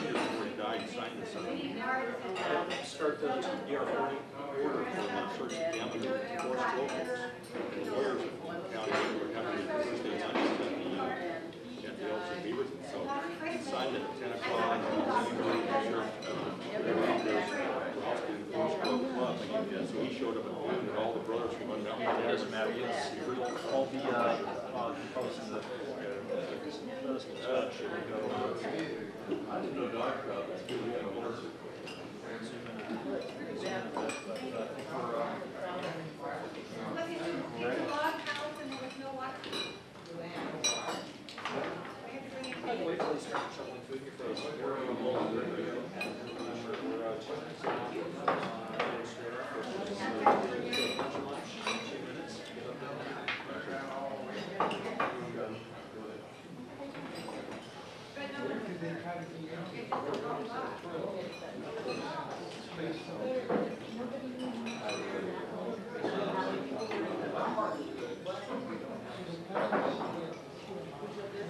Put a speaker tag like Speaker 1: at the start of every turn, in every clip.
Speaker 1: years before he died, he signed this. Start the ER40 order from church examiner for stroke homes. The lawyers in the county were having a Thursday lunch at the LC Beaverton. So he signed it at 10 o'clock. So he showed up at noon, and all the brothers from under him. It doesn't matter. All the posts in the I didn't know dog crowd. That's good. We had a horse. Wait till they start shoveling food in your face.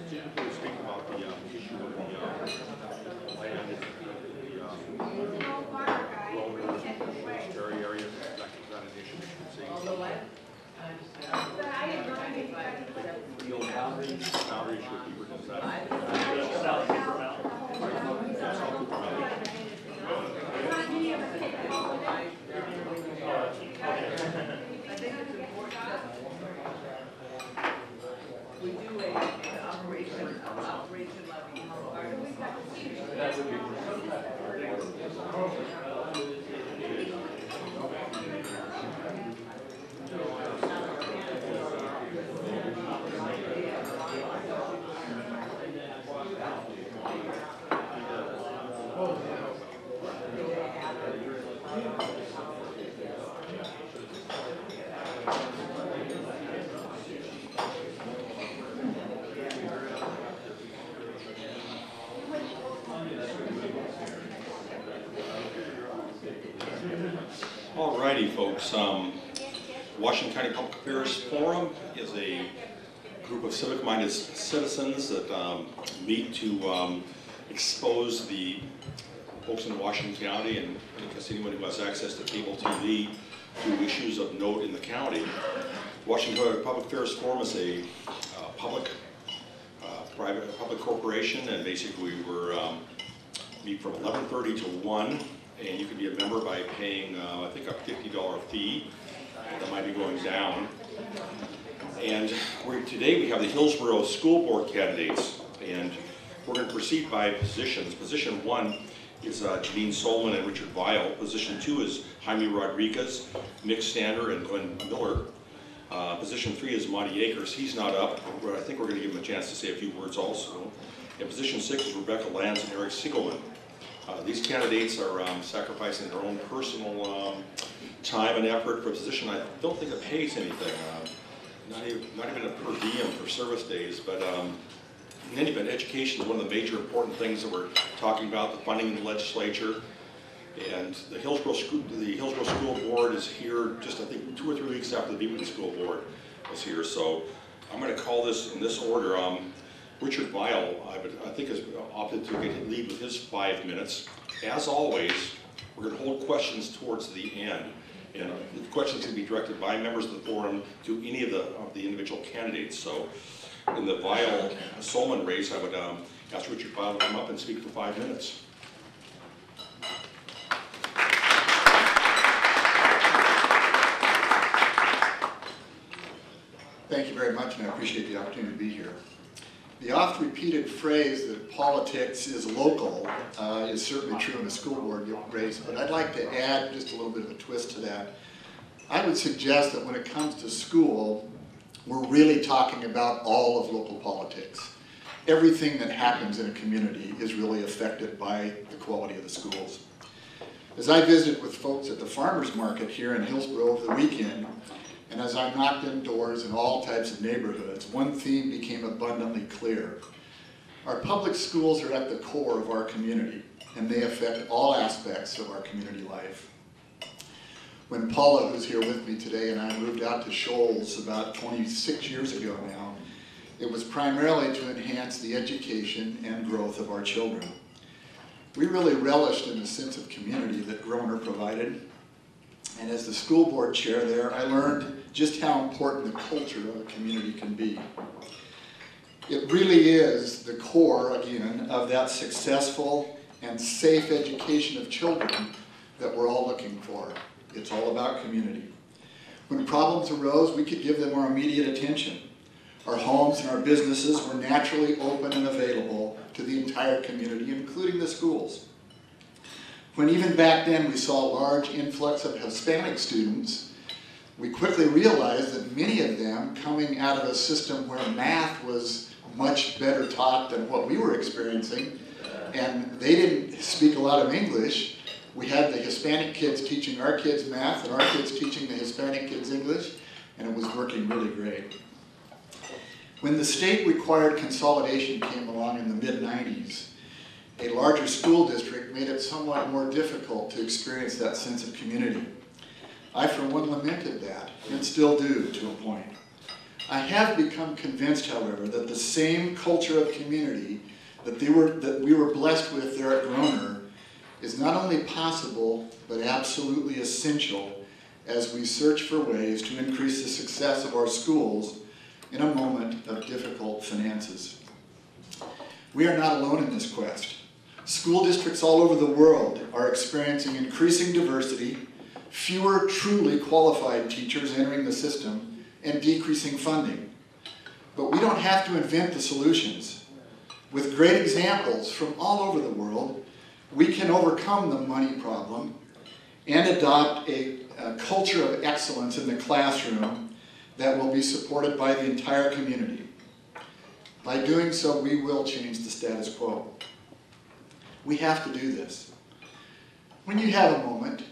Speaker 1: Typically speak about the issue of the land and the areas. That's not an issue. The old boundary should be reduced.
Speaker 2: We do a operation levy. That would be
Speaker 3: Alrighty, folks. Washington County Public Affairs Forum is a group of civic-minded citizens that meet to expose the folks in Washington County and I guess anyone who has access to cable TV to issues of note in the county. Washington County Public Affairs Forum is a public corporation, and basically we're meet from 11:30 to 1. And you can be a member by paying, I think, a $50 fee. That might be going down. And today we have the Hillsboro School Board candidates, and we're going to proceed by positions. Position 1 is Janine Solman and Richard Weil. Position 2 is Jaime Rodriguez, Nick Stander, and Glenn Miller. Position 3 is Monty Akers. He's not up, but I think we're going to give him a chance to say a few words also. And position 6 is Rebecca Lanz and Eric Siegelman. These candidates are sacrificing their own personal time and effort for a position I don't think it pays anything, not even a per diem for service days, but in any event, education is one of the major important things that we're talking about, the funding in the legislature. And the Hillsboro School Board is here just, I think, 2 or 3 weeks after the Beaverton School Board was here. So I'm going to call this in this order. Richard Weil, I think, has opted to lead with his 5 minutes. As always, we're going to hold questions towards the end. And the questions can be directed by members of the forum to any of the individual candidates. So in the Weil-Solman race, I would ask Richard Weil to come up and speak for 5 minutes.
Speaker 4: Thank you very much, and I appreciate the opportunity to be here. The oft-repeated phrase that politics is local is certainly true in the school board race, but I'd like to add just a little bit of a twist to that. I would suggest that when it comes to school, we're really talking about all of local politics. Everything that happens in a community is really affected by the quality of the schools. As I visited with folks at the farmers market here in Hillsboro over the weekend, and as I knocked in doors in all types of neighborhoods, one theme became abundantly clear. Our public schools are at the core of our community, and they affect all aspects of our community life. When Paula, who's here with me today, and I moved out to Shoals about 26 years ago now, it was primarily to enhance the education and growth of our children. We really relished in the sense of community that Groner provided. And as the school board chair there, I learned just how important the culture of a community can be. It really is the core, again, of that successful and safe education of children that we're all looking for. It's all about community. When problems arose, we could give them our immediate attention. Our homes and our businesses were naturally open and available to the entire community, including the schools. When even back then we saw a large influx of Hispanic students, we quickly realized that many of them coming out of a system where math was much better taught than what we were experiencing, and they didn't speak a lot of English. We had the Hispanic kids teaching our kids math and our kids teaching the Hispanic kids English, and it was working really great. When the state-required consolidation came along in the mid-90s, a larger school district made it somewhat more difficult to experience that sense of community. I, for one, lamented that, and still do to a point. I have become convinced, however, that the same culture of community that we were blessed with there at Groner is not only possible, but absolutely essential as we search for ways to increase the success of our schools in a moment of difficult finances. We are not alone in this quest. School districts all over the world are experiencing increasing diversity, fewer truly qualified teachers entering the system, and decreasing funding. But we don't have to invent the solutions. With great examples from all over the world, we can overcome the money problem and adopt a culture of excellence in the classroom that will be supported by the entire community. By doing so, we will change the status quo. We have to do this. When you have a moment,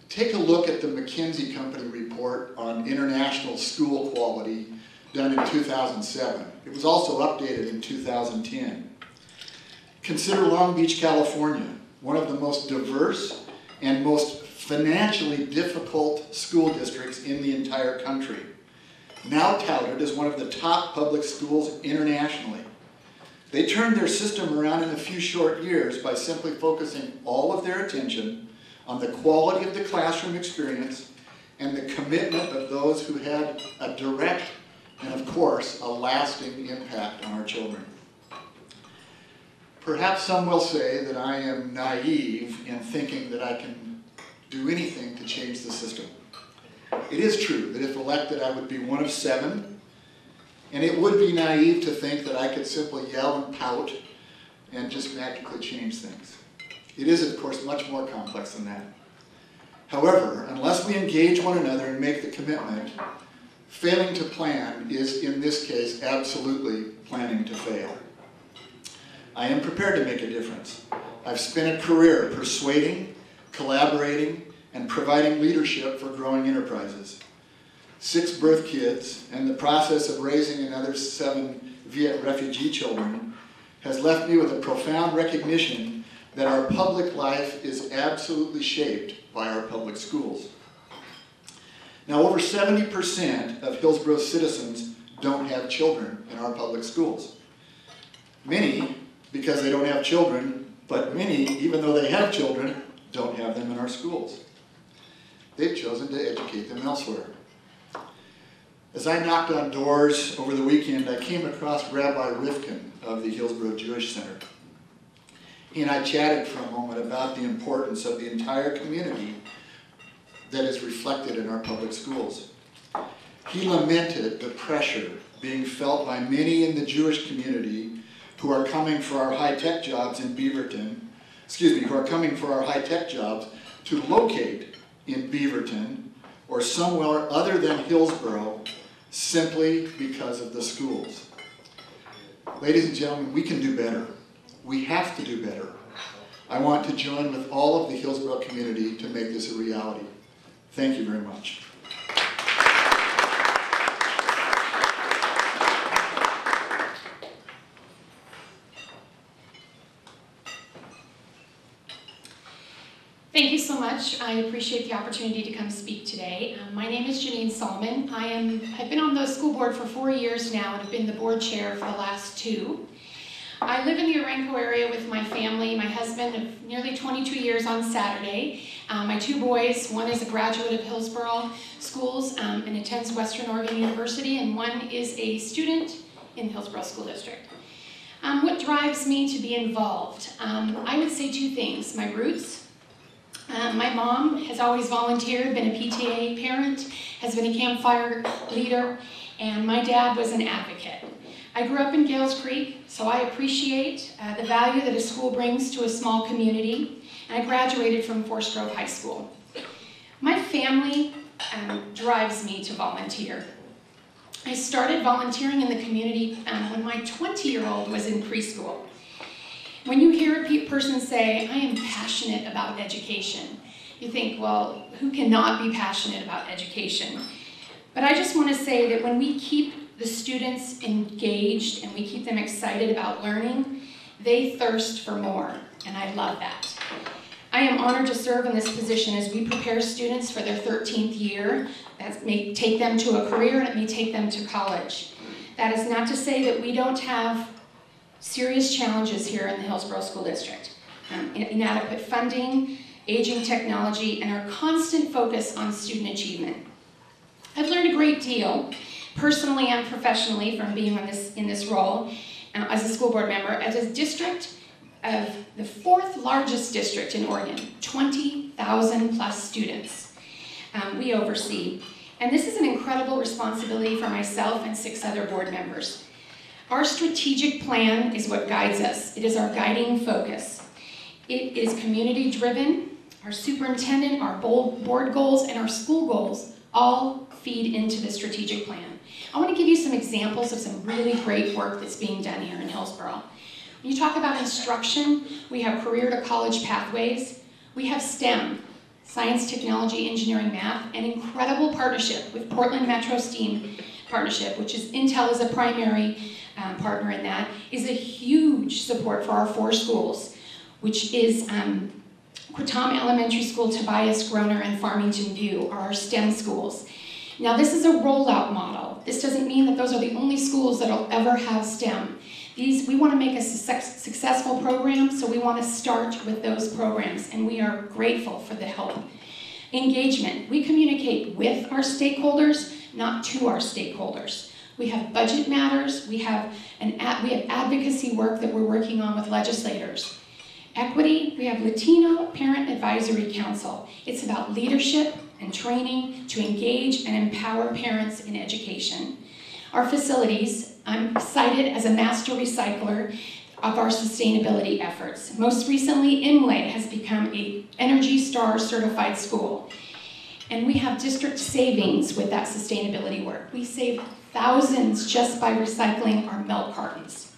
Speaker 4: take a look at the McKinsey Company report on international school quality done in 2007. It was also updated in 2010. Consider Long Beach, California, one of the most diverse and most financially difficult school districts in the entire country, now touted as one of the top public schools internationally. They turned their system around in a few short years by simply focusing all of their attention on the quality of the classroom experience and the commitment of those who had a direct and, of course, a lasting impact on our children. Perhaps some will say that I am naive in thinking that I can do anything to change the system. It is true that if elected, I would be one of 7, and it would be naive to think that I could simply yell and pout and just magically change things. It is, of course, much more complex than that. However, unless we engage one another and make the commitment, failing to plan is, in this case, absolutely planning to fail. I am prepared to make a difference. I've spent a career persuading, collaborating, and providing leadership for growing enterprises. 6 birth kids, and the process of raising another 7 Viet refugee children has left me with a profound recognition that our public life is absolutely shaped by our public schools. Now, over 70% of Hillsboro citizens don't have children in our public schools. Many, because they don't have children, but many, even though they have children, don't have them in our schools. They've chosen to educate them elsewhere. As I knocked on doors over the weekend, I came across Rabbi Rifkin of the Hillsboro Jewish Center. He and I chatted for a moment about the importance of the entire community that is reflected in our public schools. He lamented the pressure being felt by many in the Jewish community who are coming for our high-tech jobs in who are coming for our high-tech jobs to locate in Beaverton or somewhere other than Hillsboro simply because of the schools. Ladies and gentlemen, we can do better. We have to do better. I want to join with all of the Hillsboro community to make this a reality. Thank you very much.
Speaker 5: Thank you so much. I appreciate the opportunity to come speak today. My name is Janine Solomon. I've been on the school board for 4 years now and have been the board chair for the last 2. I live in the Orenco area with my family, my husband of nearly 22 years on Saturday. My two boys, one is a graduate of Hillsboro Schools and attends Western Oregon University, and one is a student in Hillsboro School District. What drives me to be involved? I would say two things. My roots. My mom has always volunteered, been a PTA parent, has been a campfire leader, and my dad was an advocate. I grew up in Gales Creek, so I appreciate the value that a school brings to a small community, and I graduated from Forest Grove High School. My family drives me to volunteer. I started volunteering in the community when my 20-year-old was in preschool. When you hear a person say, I am passionate about education, you think, well, who cannot be passionate about education? But I just want to say that when we keep the students engaged and we keep them excited about learning, they thirst for more, and I love that. I am honored to serve in this position as we prepare students for their 13th year. That may take them to a career and it may take them to college. That is not to say that we don't have serious challenges here in the Hillsboro School District. Inadequate funding, aging technology, and our constant focus on student achievement. I've learned a great deal, personally and professionally, from being in this role as a school board member, as a district of the 4th largest district in Oregon, 20,000 plus students we oversee. And this is an incredible responsibility for myself and 6 other board members. Our strategic plan is what guides us. It is our guiding focus. It is community driven. Our superintendent, our board goals, and our school goals all feed into the strategic plan. I want to give you some examples of some really great work that's being done here in Hillsboro. When you talk about instruction, we have career to college pathways. We have STEM, science, technology, engineering, math, an incredible partnership with Portland Metro STEAM Partnership, which is Intel is a primary partner in that, is a huge support for our 4 schools, which is Quatam Elementary School, Tobias, Groner, and Farmington View are our STEM schools. Now this is a rollout model. This doesn't mean that those are the only schools that will ever have STEM. We want to make a successful program, so we want to start with those programs, and we are grateful for the help. Engagement. We communicate with our stakeholders, not to our stakeholders. We have budget matters. We have advocacy work that we're working on with legislators. Equity. We have Latino Parent Advisory Council. It's about leadership and training to engage and empower parents in education. Our facilities. I'm cited as a master recycler of our sustainability efforts. Most recently, Imlay has become an Energy Star certified school. And we have district savings with that sustainability work. We save thousands just by recycling our milk cartons.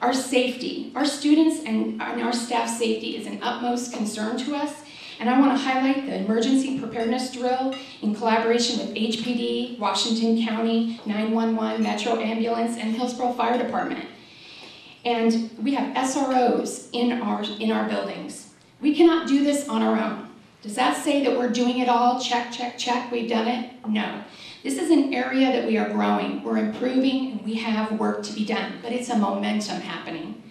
Speaker 5: Our safety, our students and our staff safety is an utmost concern to us. And I want to highlight the emergency preparedness drill in collaboration with HPD, Washington County, 911, Metro Ambulance, and Hillsboro Fire Department. And we have SROs in our buildings. We cannot do this on our own. Does that say that we're doing it all? Check, check, check, we've done it? No. This is an area that we are growing. We're improving, and we have work to be done, but it's a momentum happening.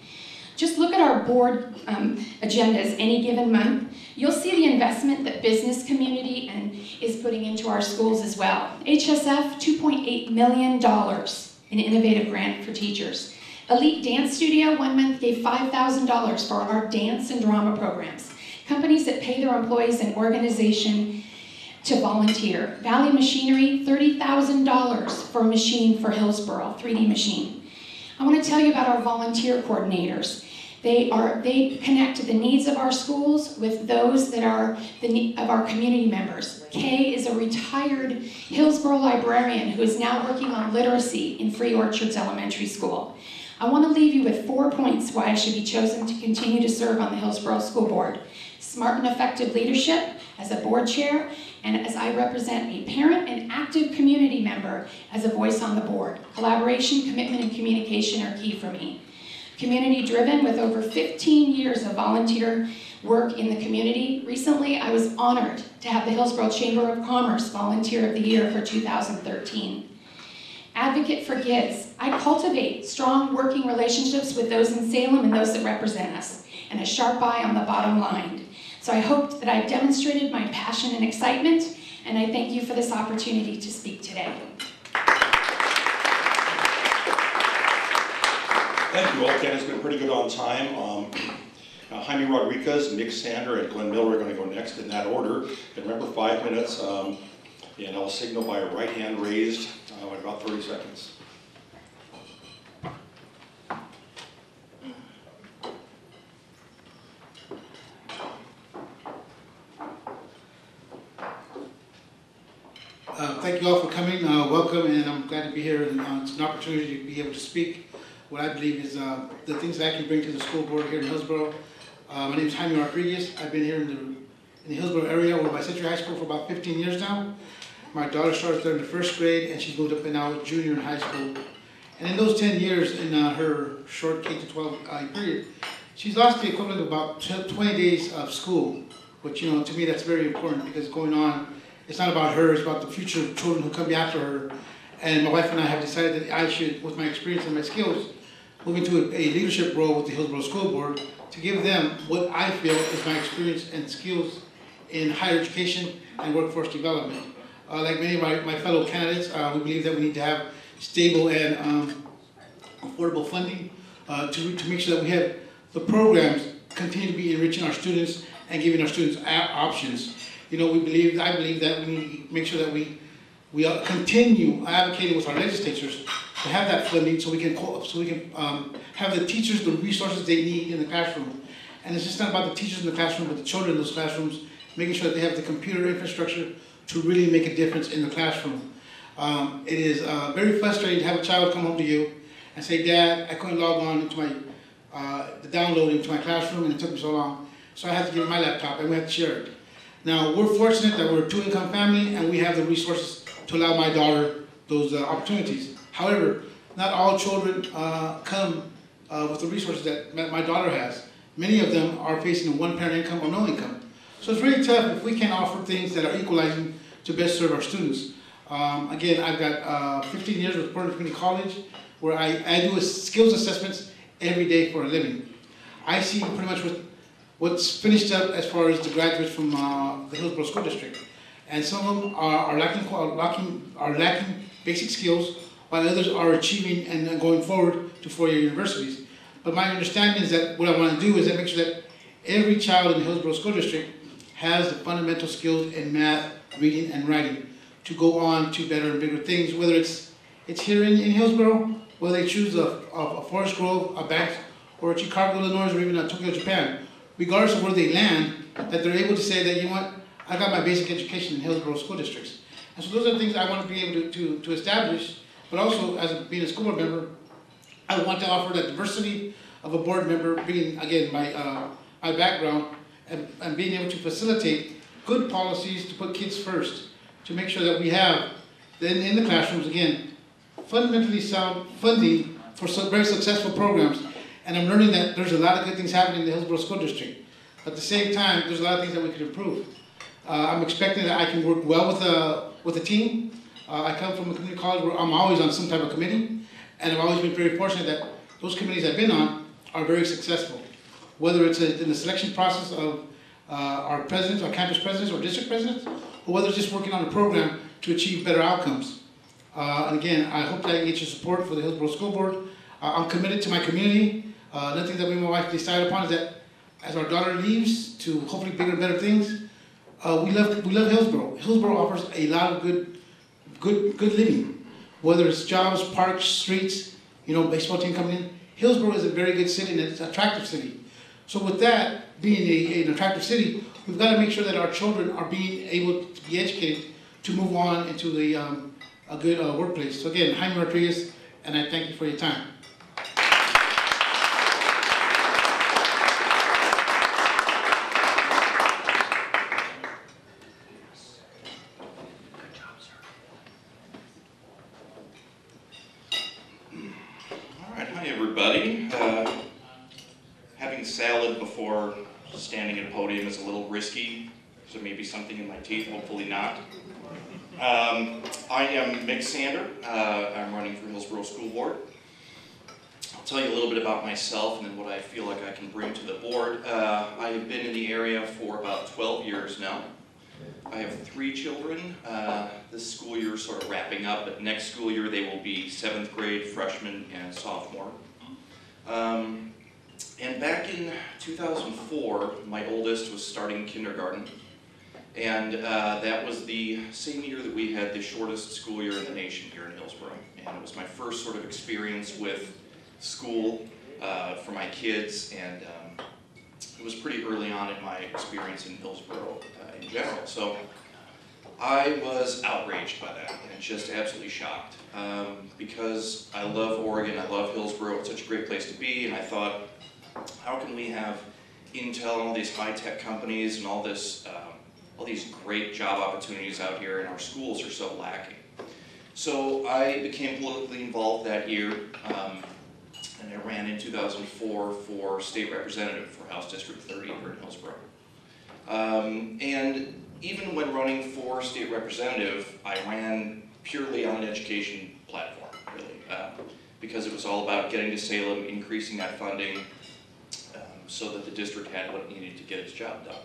Speaker 5: Just look at our board agendas any given month. You'll see the investment that business community is putting into our schools as well. HSF, $2.8 million in innovative grant for teachers. Elite Dance Studio, 1 month gave $5,000 for our dance and drama programs. Companies that pay their employees and organization to volunteer. Valley Machinery, $30,000 for a machine for Hillsboro, 3D machine. I want to tell you about our volunteer coordinators. They connect the needs of our schools with those that are of our community members. Kay is a retired Hillsboro librarian who is now working on literacy in Free Orchards Elementary School. I want to leave you with 4 points why I should be chosen to continue to serve on the Hillsboro School Board. Smart and effective leadership as a board chair, and as I represent a parent and active community member as a voice on the board. Collaboration, commitment, and communication are key for me. Community driven with over 15 years of volunteer work in the community. Recently, I was honored to have the Hillsboro Chamber of Commerce Volunteer of the Year for 2013. advocate for kids. I cultivate strong working relationships with those in Salem and those that represent us, and a sharp eye on the bottom line. So I hope that I've demonstrated my passion and excitement, and I thank you for this opportunity to speak today.
Speaker 3: Thank you all. Ken has been pretty good on time. Jaime Rodriguez, Nick Sander, and Glenn Miller are going to go next in that order. And remember, 5 minutes, and I'll signal by a right hand raised in about 30 seconds.
Speaker 6: Thank you all for coming. Welcome, and I'm glad to be here. And it's an opportunity to be able to speak what I believe is the things that I can bring to the school board here in Hillsboro. My name is Jaime Rodriguez. I've been here in the Hillsboro area over by Century High School for about 15 years now. My daughter started there in the first grade, and she's moved up and now junior in high school. And in those 10 years, in her short K-12 period, she's lost the equivalent of about 20 days of school, which, you know, to me that's very important because going on, it's not about her, it's about the future children who come after her. And my wife and I have decided that I should, with my experience and my skills, move into a leadership role with the Hillsboro School Board to give them what I feel is my experience and skills in higher education and workforce development. Like many of my fellow candidates, we believe that we need to have stable and affordable funding to make sure that we have the programs continue to be enriching our students and giving our students options. You know, I believe that we need to make sure that we continue advocating with our legislatures to have that funding so we can have the teachers the resources they need in the classroom. And it's just not about the teachers in the classroom, but the children in those classrooms, making sure that they have the computer infrastructure to really make a difference in the classroom. It is very frustrating to have a child come home to you and say, Dad, I couldn't log on into the download into my classroom and it took me so long, so I had to give him my laptop and we had to share it. Now, we're fortunate that we're a two-income family and we have the resources to allow my daughter those opportunities. However, not all children come with the resources that my daughter has. Many of them are facing a one-parent income or no income. So it's really tough if we can't offer things that are equalizing to best serve our students. Again, I've got 15 years with Portland Community College where I do skills assessments every day for a living. I see pretty much what's finished up as far as the graduates from the Hillsboro School District. And some of them are lacking basic skills, while others are achieving and going forward to four-year universities. But my understanding is that what I want to do is make sure that every child in the Hillsboro School District has the fundamental skills in math, reading, and writing to go on to better and bigger things, whether it's here in Hillsboro, whether they choose a Forest Grove, a Banks, or a Chicago, Illinois, or even a Tokyo, Japan. Regardless of where they land, that they're able to say that, you know what, I got my basic education in Hillsboro school districts. And so those are the things I want to be able to establish, but also as being a school board member, I want to offer that diversity of a board member, being, again, my background, and being able to facilitate good policies to put kids first, to make sure that we have, then in the classrooms, again, fundamentally sound funding for some very successful programs. And I'm learning that there's a lot of good things happening in the Hillsboro School District. At the same time, there's a lot of things that we could improve. I'm expecting that I can work well with a team. I come from a community college where I'm always on some type of committee, and I've always been very fortunate that those committees I've been on are very successful. Whether it's in the selection process of our presidents, our campus presidents, or district presidents, or whether it's just working on a program to achieve better outcomes. And again, I hope that I can get your support for the Hillsboro School Board. I'm committed to my community. Nothing that we and my wife decided upon is that as our daughter leaves to hopefully bigger and better things, we love Hillsboro. Hillsboro offers a lot of good living, whether it's jobs, parks, streets, you know, baseball team coming in. Hillsboro is a very good city and it's an attractive city. So with that being an attractive city, we've got to make sure that our children are being able to be educated to move on into a good workplace. So again, Jaime Rodriguez, and I thank you for your time.
Speaker 7: Having salad before standing at a podium is a little risky, So maybe something in my teeth, hopefully not. I am Mick Sander. I'm running for Hillsboro School Board. I'll tell you a little bit about myself and then what I feel like I can bring to the board. I have been in the area for about 12 years now. I have 3 children. This school year is sort of wrapping up, but next school year they will be 7th grade, freshman, and sophomore. And back in 2004, my oldest was starting kindergarten. And that was the same year that we had the shortest school year in the nation here in Hillsboro. And it was my first sort of experience with school for my kids, and it was pretty early on in my experience in Hillsboro in general. So I was outraged by that and just absolutely shocked because I love Oregon, I love Hillsboro, it's such a great place to be, and I thought, how can we have Intel and all these high-tech companies and all this all these great job opportunities out here, and our schools are so lacking. So I became politically involved that year, and I ran in 2004 for state representative for House District 30 here in Hillsboro. And even when running for state representative, I ran purely on an education platform, really, because it was all about getting to Salem, increasing that funding, so that the district had what it needed to get its job done.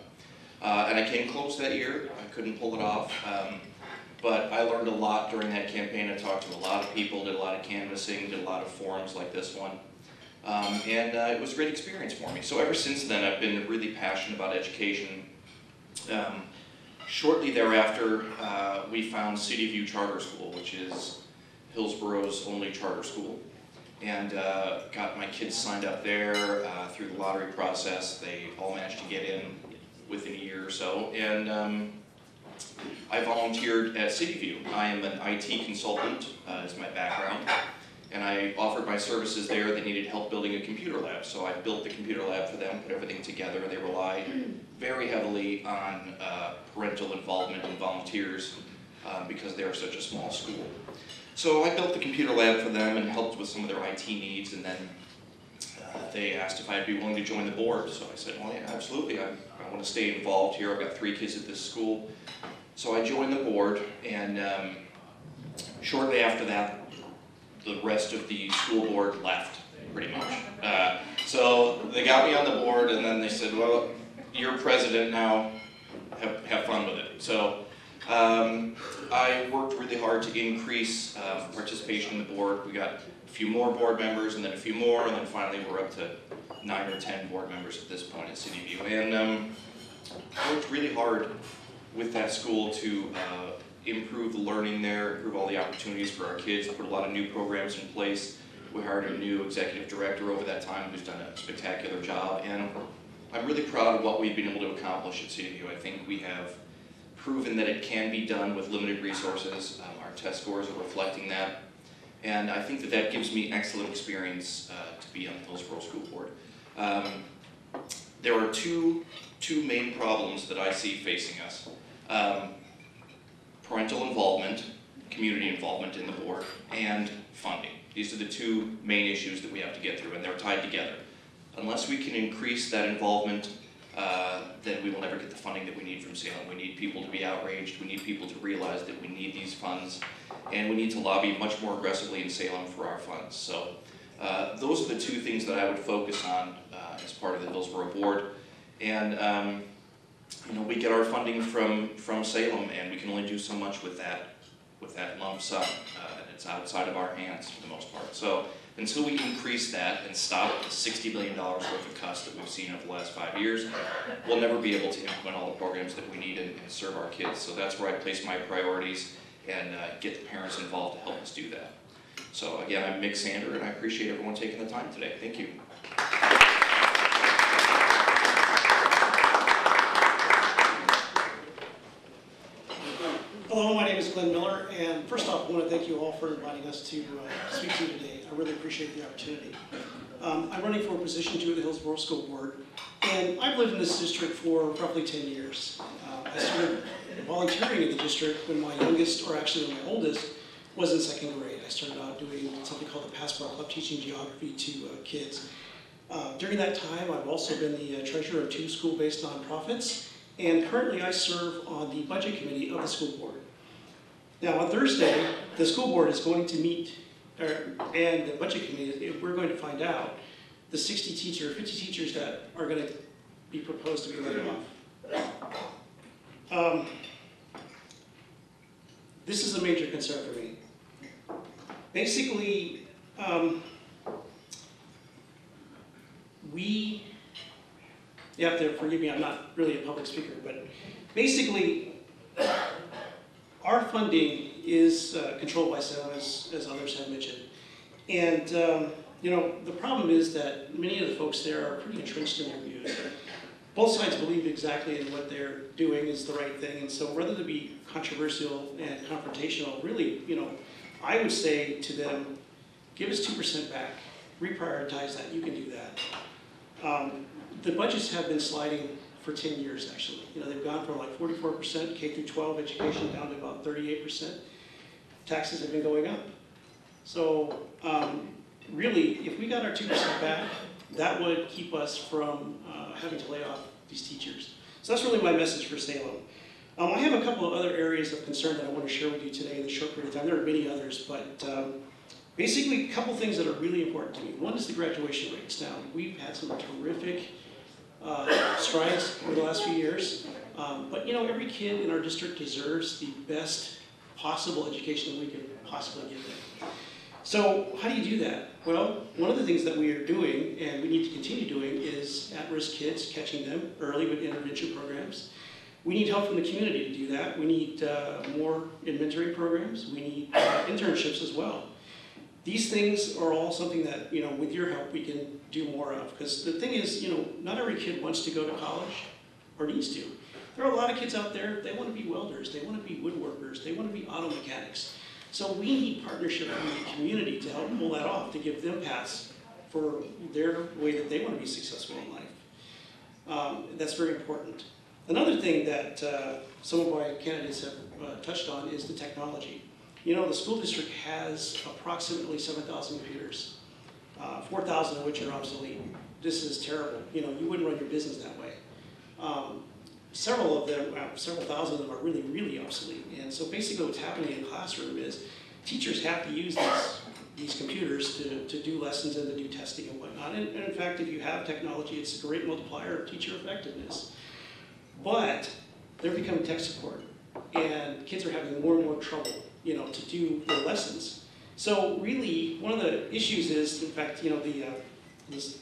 Speaker 7: And I came close that year. I couldn't pull it off, but I learned a lot during that campaign. I talked to a lot of people, did a lot of canvassing, did a lot of forums like this one, and it was a great experience for me. So ever since then, I've been really passionate about education. Shortly thereafter, we found City View Charter School, which is Hillsboro's only charter school, and got my kids signed up there through the lottery process. They all managed to get in within a year or so, and I volunteered at City View. I am an IT consultant, is my background, and I offered my services there. They needed help building a computer lab, so I built the computer lab for them, put everything together. They rely very heavily on parental involvement and volunteers because they're such a small school. So I built the computer lab for them and helped with some of their IT needs, and then they asked if I'd be willing to join the board. So I said, well, yeah, absolutely. I want to stay involved here. I've got 3 kids at this school. So I joined the board, and shortly after that, the rest of the school board left, pretty much. So they got me on the board, and then they said, well, you're president now, have fun with it. So I worked really hard to increase participation in the board. We got a few more board members, and then a few more, and then finally we're up to 9 or 10 board members at this point at City View. And I worked really hard with that school to improve the learning there, improve all the opportunities for our kids, put a lot of new programs in place. We hired a new executive director over that time who's done a spectacular job, and I'm really proud of what we've been able to accomplish at City View. I think we have proven that it can be done with limited resources. Our test scores are reflecting that, and I think that that gives me excellent experience to be on the Hillsboro School Board. There are two main problems that I see facing us. Parental involvement, community involvement in the board, and funding. These are the 2 main issues that we have to get through, and they're tied together. Unless we can increase that involvement, then we will never get the funding that we need from Salem. We need people to be outraged, we need people to realize that we need these funds, and we need to lobby much more aggressively in Salem for our funds. So those are the 2 things that I would focus on as part of the Hillsboro board. And you know, we get our funding from Salem, and we can only do so much with that lump sum. And it's outside of our hands for the most part. So until we increase that and stop the $60 billion worth of cuts that we've seen over the last 5 years, we'll never be able to implement all the programs that we need and serve our kids. So that's where I place my priorities and get the parents involved to help us do that. So again, I'm Mick Sander, and I appreciate everyone taking the time today. Thank you.
Speaker 8: Hello, my name is Glenn Miller, and first off, I want to thank you all for inviting us to speak to you today. I really appreciate the opportunity. I'm running for a position to the Hillsboro School Board, and I've lived in this district for roughly 10 years. I started volunteering in the district when my youngest, or actually my oldest, was in 2nd grade. I started out doing something called the Passport Club, teaching geography to kids. During that time, I've also been the treasurer of 2 school-based nonprofits, And currently I serve on the budget committee of the school board. Now on Thursday, the school board is going to meet, and the budget committee, we're going to find out the 50 teachers that are going to be proposed to be laid off. This is a major concern for me. Basically, you have to forgive me, I'm not really a public speaker, but basically, our funding is controlled by SEM, as others have mentioned. And you know, the problem is that many of the folks there are pretty entrenched in their views. Both sides believe exactly in what they're doing is the right thing, and so rather than be controversial and confrontational, really, you know, I would say to them, give us 2% back, reprioritize that, you can do that. The budgets have been sliding for 10 years, actually. You know, they've gone from like 44% K through 12 education down to about 38%. Taxes have been going up. So really, if we got our 2% back, that would keep us from having to lay off these teachers. So that's really my message for Salem. I have a couple of other areas of concern that I want to share with you today in the short period of time. There are many others, but basically a couple things that are really important to me. One is the graduation rates. Now, we've had some terrific strides over the last few years, but you know, every kid in our district deserves the best possible education that we can possibly give them. So how do you do that? Well, one of the things that we are doing, and we need to continue doing, is at-risk kids, catching them early with intervention programs. We need help from the community to do that. We need more in mentoring programs. We need internships as well. These things are all something that, you know, with your help, we can do more of. Because the thing is, you know, not every kid wants to go to college or needs to. There are a lot of kids out there, they want to be welders, they want to be woodworkers, they want to be auto mechanics. So we need partnership with the community to help pull that off, to give them paths for their way that they want to be successful in life. That's very important. Another thing that some of my candidates have touched on is the technology. You know, the school district has approximately 7,000 computers, 4,000 of which are obsolete. This is terrible. You know, you wouldn't run your business that way. Several of them, several thousand of them are really, really obsolete. And so basically what's happening in the classroom is teachers have to use these computers to do lessons and to do testing and whatnot. And in fact, if you have technology, it's a great multiplier of teacher effectiveness. But they're becoming tech support, and kids are having more and more trouble, you know, to do their lessons. So really, one of the issues is, in fact, you know, this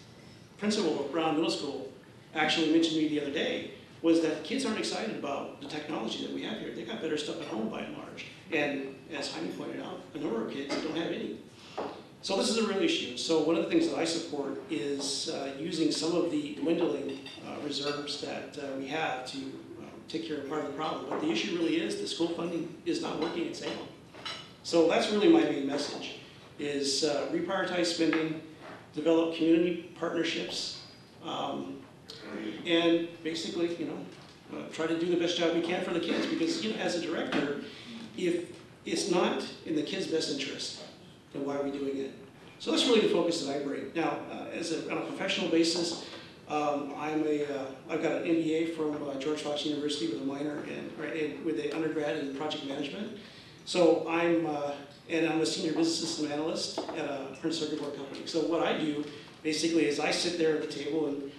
Speaker 8: principal of Brown Middle School actually mentioned to me the other day, was that kids aren't excited about the technology that we have here. They got better stuff at home by and large. And as Jaime pointed out, a number of kids don't have any. So this is a real issue. So one of the things that I support is using some of the dwindling reserves that we have to take care of part of the problem. But the issue really is the school funding is not working in Salem. So that's really my main message, is reprioritize spending, develop community partnerships, and basically, you know, try to do the best job we can for the kids. Because, you know, as a director, if it's not in the kids' best interest, then why are we doing it? So that's really the focus that I bring. Now, on a professional basis, I've got an MBA from George Fox University with a minor and with an undergrad in project management. So I'm a senior business system analyst at a printed circuit board company. So what I do basically is I sit there at the table, and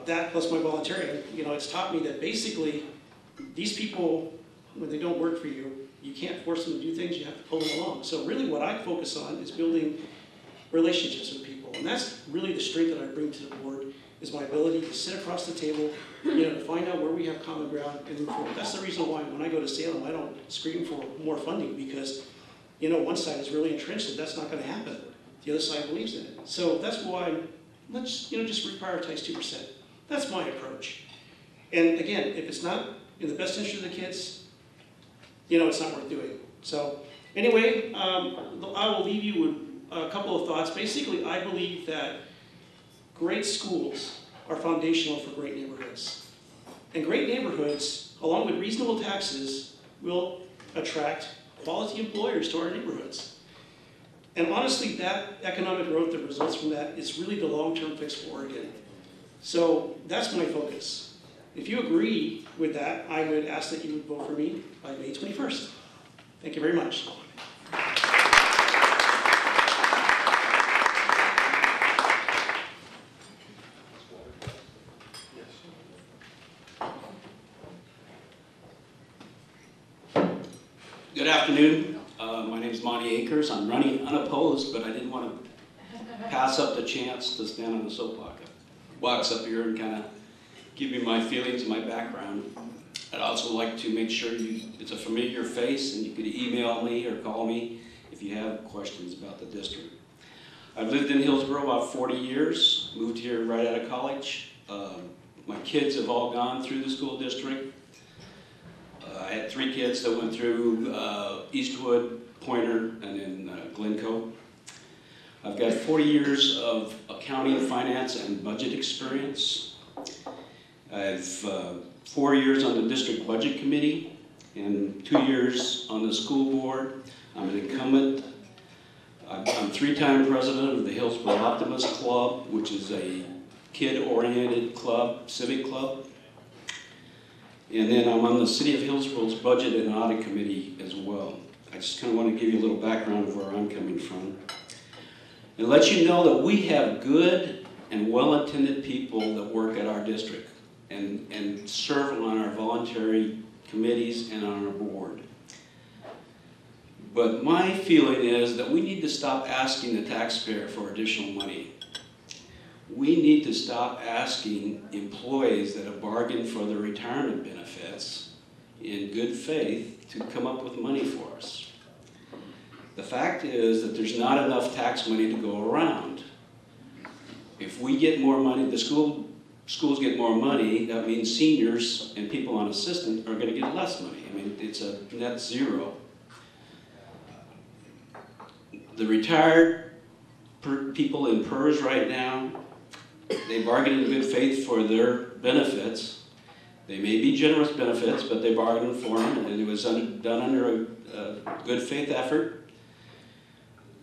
Speaker 8: that plus my volunteering, you know, it's taught me that basically these people, when they don't work for you, you can't force them to do things, you have to pull them along. So really what I focus on is building relationships with people. And that's really the strength that I bring to the board, is my ability to sit across the table, you know, to find out where we have common ground and move forward. That's the reason why when I go to Salem, I don't scream for more funding, because, you know, one side is really entrenched that that's not going to happen. The other side believes in it. So that's why let's, you know, just reprioritize 2%. That's my approach. And again, if it's not in the best interest of the kids, you know, it's not worth doing. So anyway, I will leave you with a couple of thoughts. Basically, I believe that great schools are foundational for great neighborhoods. And great neighborhoods, along with reasonable taxes, will attract quality employers to our neighborhoods. And honestly, that economic growth that results from that is really the long-term fix for Oregon. So that's my focus. If you agree with that, I would ask that you would vote for me by May 21st. Thank you very much.
Speaker 9: Good afternoon. My name is Monty Akers. I'm running unopposed, but I didn't want to pass up the chance to stand on the soapbox up here and kind of give you my feelings and my background. I'd also like to make sure it's a familiar face and you could email me or call me if you have questions about the district. I've lived in Hillsboro about 40 years, moved here right out of college. My kids have all gone through the school district. I had 3 kids that went through Eastwood, Pointer, and then Glencoe. I've got 40 years of accounting, finance, and budget experience. I've 4 years on the district budget committee and 2 years on the school board. I'm an incumbent. I'm 3-time president of the Hillsboro Optimist Club, which is a kid-oriented club, civic club. And then I'm on the City of Hillsboro's Budget and Audit Committee as well. I just kind of want to give you a little background of where I'm coming from. And let you know that we have good and well-intended people that work at our district and serve on our voluntary committees and on our board. But my feeling is that we need to stop asking the taxpayer for additional money. We need to stop asking employees that have bargained for their retirement benefits in good faith to come up with money for us. The fact is that there's not enough tax money to go around. If we get more money, the schools get more money, that means seniors and people on assistant are going to get less money. I mean, it's a net zero. The retired people in PERS right now, they bargain in good faith for their benefits. They may be generous benefits, but they bargained for them, and it was done under a good faith effort.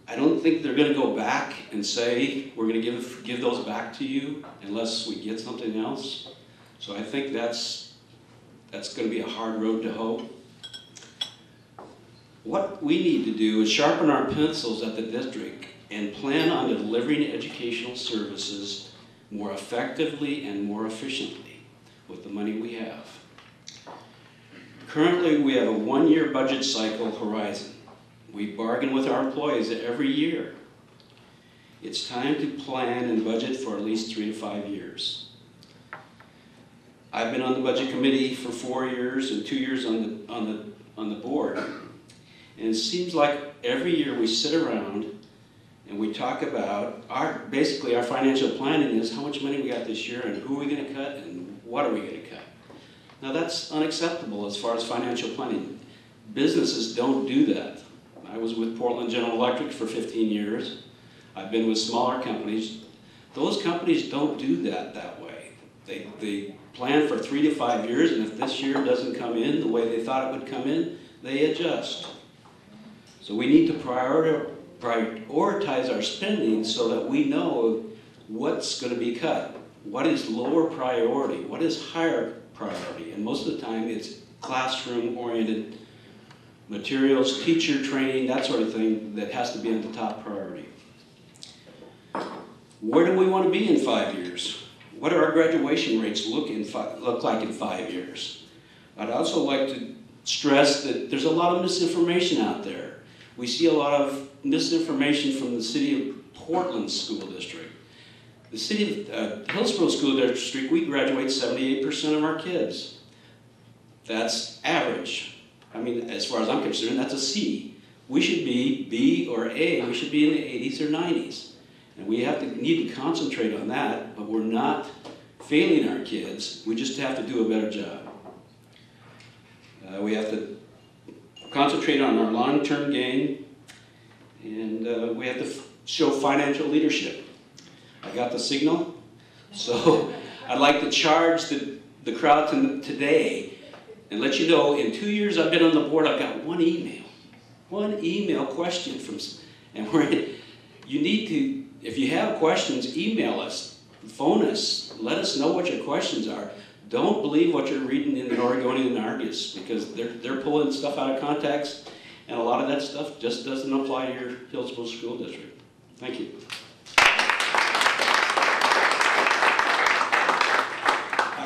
Speaker 9: I don't think they're going to go back and say, we're going to give those back to you unless we get something else. So I think that's going to be a hard road to hoe. What we need to do is sharpen our pencils at the district and plan on delivering educational services more effectively and more efficiently with the money we have. Currently, we have a 1-year budget cycle horizon. We bargain with our employees every year. It's time to plan and budget for at least 3 to 5 years. I've been on the budget committee for 4 years and 2 years on the board. And it seems like every year we sit around and we talk about basically our financial planning is how much money we got this year and who are we going to cut and what are we going to cut. Now that's unacceptable as far as financial planning. Businesses don't do that. I was with Portland General Electric for 15 years. I've been with smaller companies. Those companies don't do that way. They plan for 3 to 5 years, and if this year doesn't come in the way they thought it would come in, they adjust. So we need to prioritize our spending so that we know what's going to be cut. What is lower priority? What is higher priority? And most of the time it's classroom-oriented materials, teacher training, that sort of thing that has to be on the top priority. Where do we want to be in 5 years? What do our graduation rates look like in 5 years? I'd also like to stress that there's a lot of misinformation out there. We see a lot of misinformation from the City of Portland School District. The City of Hillsboro School District, we graduate 78% of our kids. That's average. I mean, as far as I'm concerned, that's a C. We should be B or A. We should be in the 80s or 90s. And we need to concentrate on that, but we're not failing our kids. We just have to do a better job. We have to concentrate on our long-term gain, and we have to show financial leadership. I got the signal, so I'd like to charge the crowd today and let you know in 2 years I've been on the board, I've got one email question from, and you need to, if you have questions, email us, phone us, let us know what your questions are. don't believe what you're reading in the Oregonian and Argus, because they're pulling stuff out of context, and a lot of that stuff just doesn't apply to your Hillsboro School District. Thank you.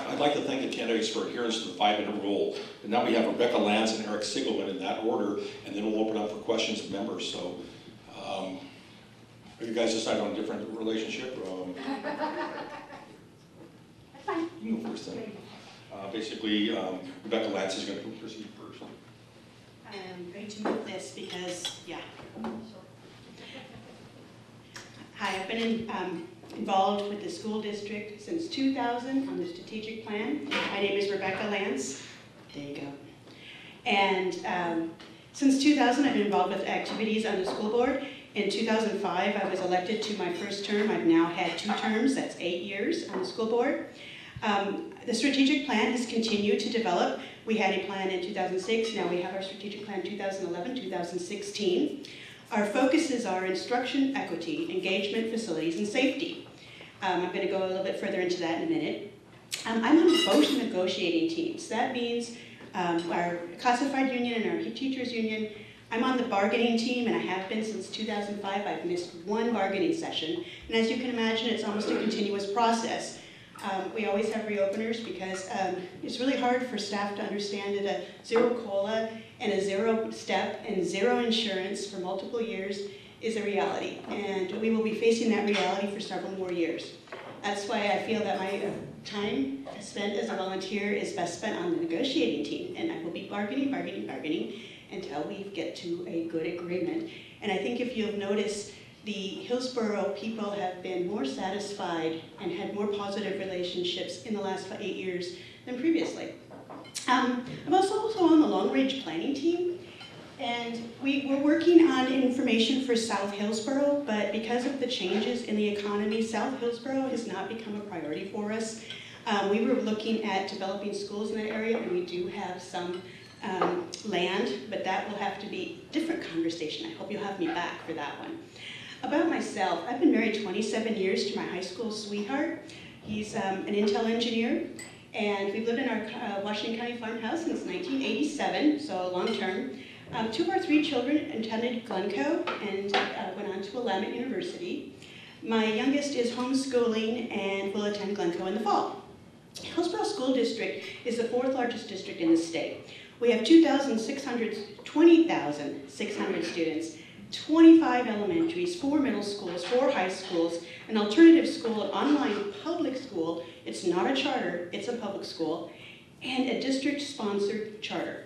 Speaker 3: I'd like to thank the candidates for adherence to the 5-minute rule. And now we have Rebecca Lance and Eric Sigelman in that order, and then we'll open up for questions of members. So, have you guys decided on a different relationship? You can go first then. Basically, Rebecca Lance is going to proceed first.
Speaker 10: I'm going to move this because, yeah. Hi, I've been involved with the school district since 2000 on the strategic plan. My name is Rebecca Lance. There you go. And since 2000, I've been involved with activities on the school board. In 2005, I was elected to my first term. I've now had 2 terms. That's 8 years on the school board. The strategic plan has continued to develop. We had a plan in 2006. Now we have our strategic plan 2011, 2016. Our focuses are instruction, equity, engagement, facilities, and safety. I'm going to go a little bit further into that in a minute. I'm on both negotiating teams. That means our classified union and our teachers union. I'm on the bargaining team, and I have been since 2005. I've missed 1 bargaining session. And as you can imagine, it's almost a continuous process. We always have reopeners because it's really hard for staff to understand that a 0 COLA and a 0 step and 0 insurance for multiple years is a reality. And we will be facing that reality for several more years. That's why I feel that my time spent as a volunteer is best spent on the negotiating team. And I will be bargaining until we get to a good agreement. And I think if you'll notice, the Hillsboro people have been more satisfied and had more positive relationships in the last 8 years than previously. I'm also on the long-range planning team, and we're working on information for South Hillsboro, but because of the changes in the economy, South Hillsboro has not become a priority for us. We were looking at developing schools in that area, and we do have some land, but that will have to be a different conversation. I hope you'll have me back for that one. About myself, I've been married 27 years to my high school sweetheart. He's an Intel engineer, and we've lived in our Washington County farmhouse since 1987, so long term. 2 of our 3 children attended Glencoe and went on to Willamette University. My youngest is homeschooling and will attend Glencoe in the fall. Hillsboro School District is the 4th largest district in the state. We have 20,600 students, 25 elementaries, 4 middle schools, 4 high schools, an alternative school, an online public school. It's not a charter, it's a public school, and a district-sponsored charter.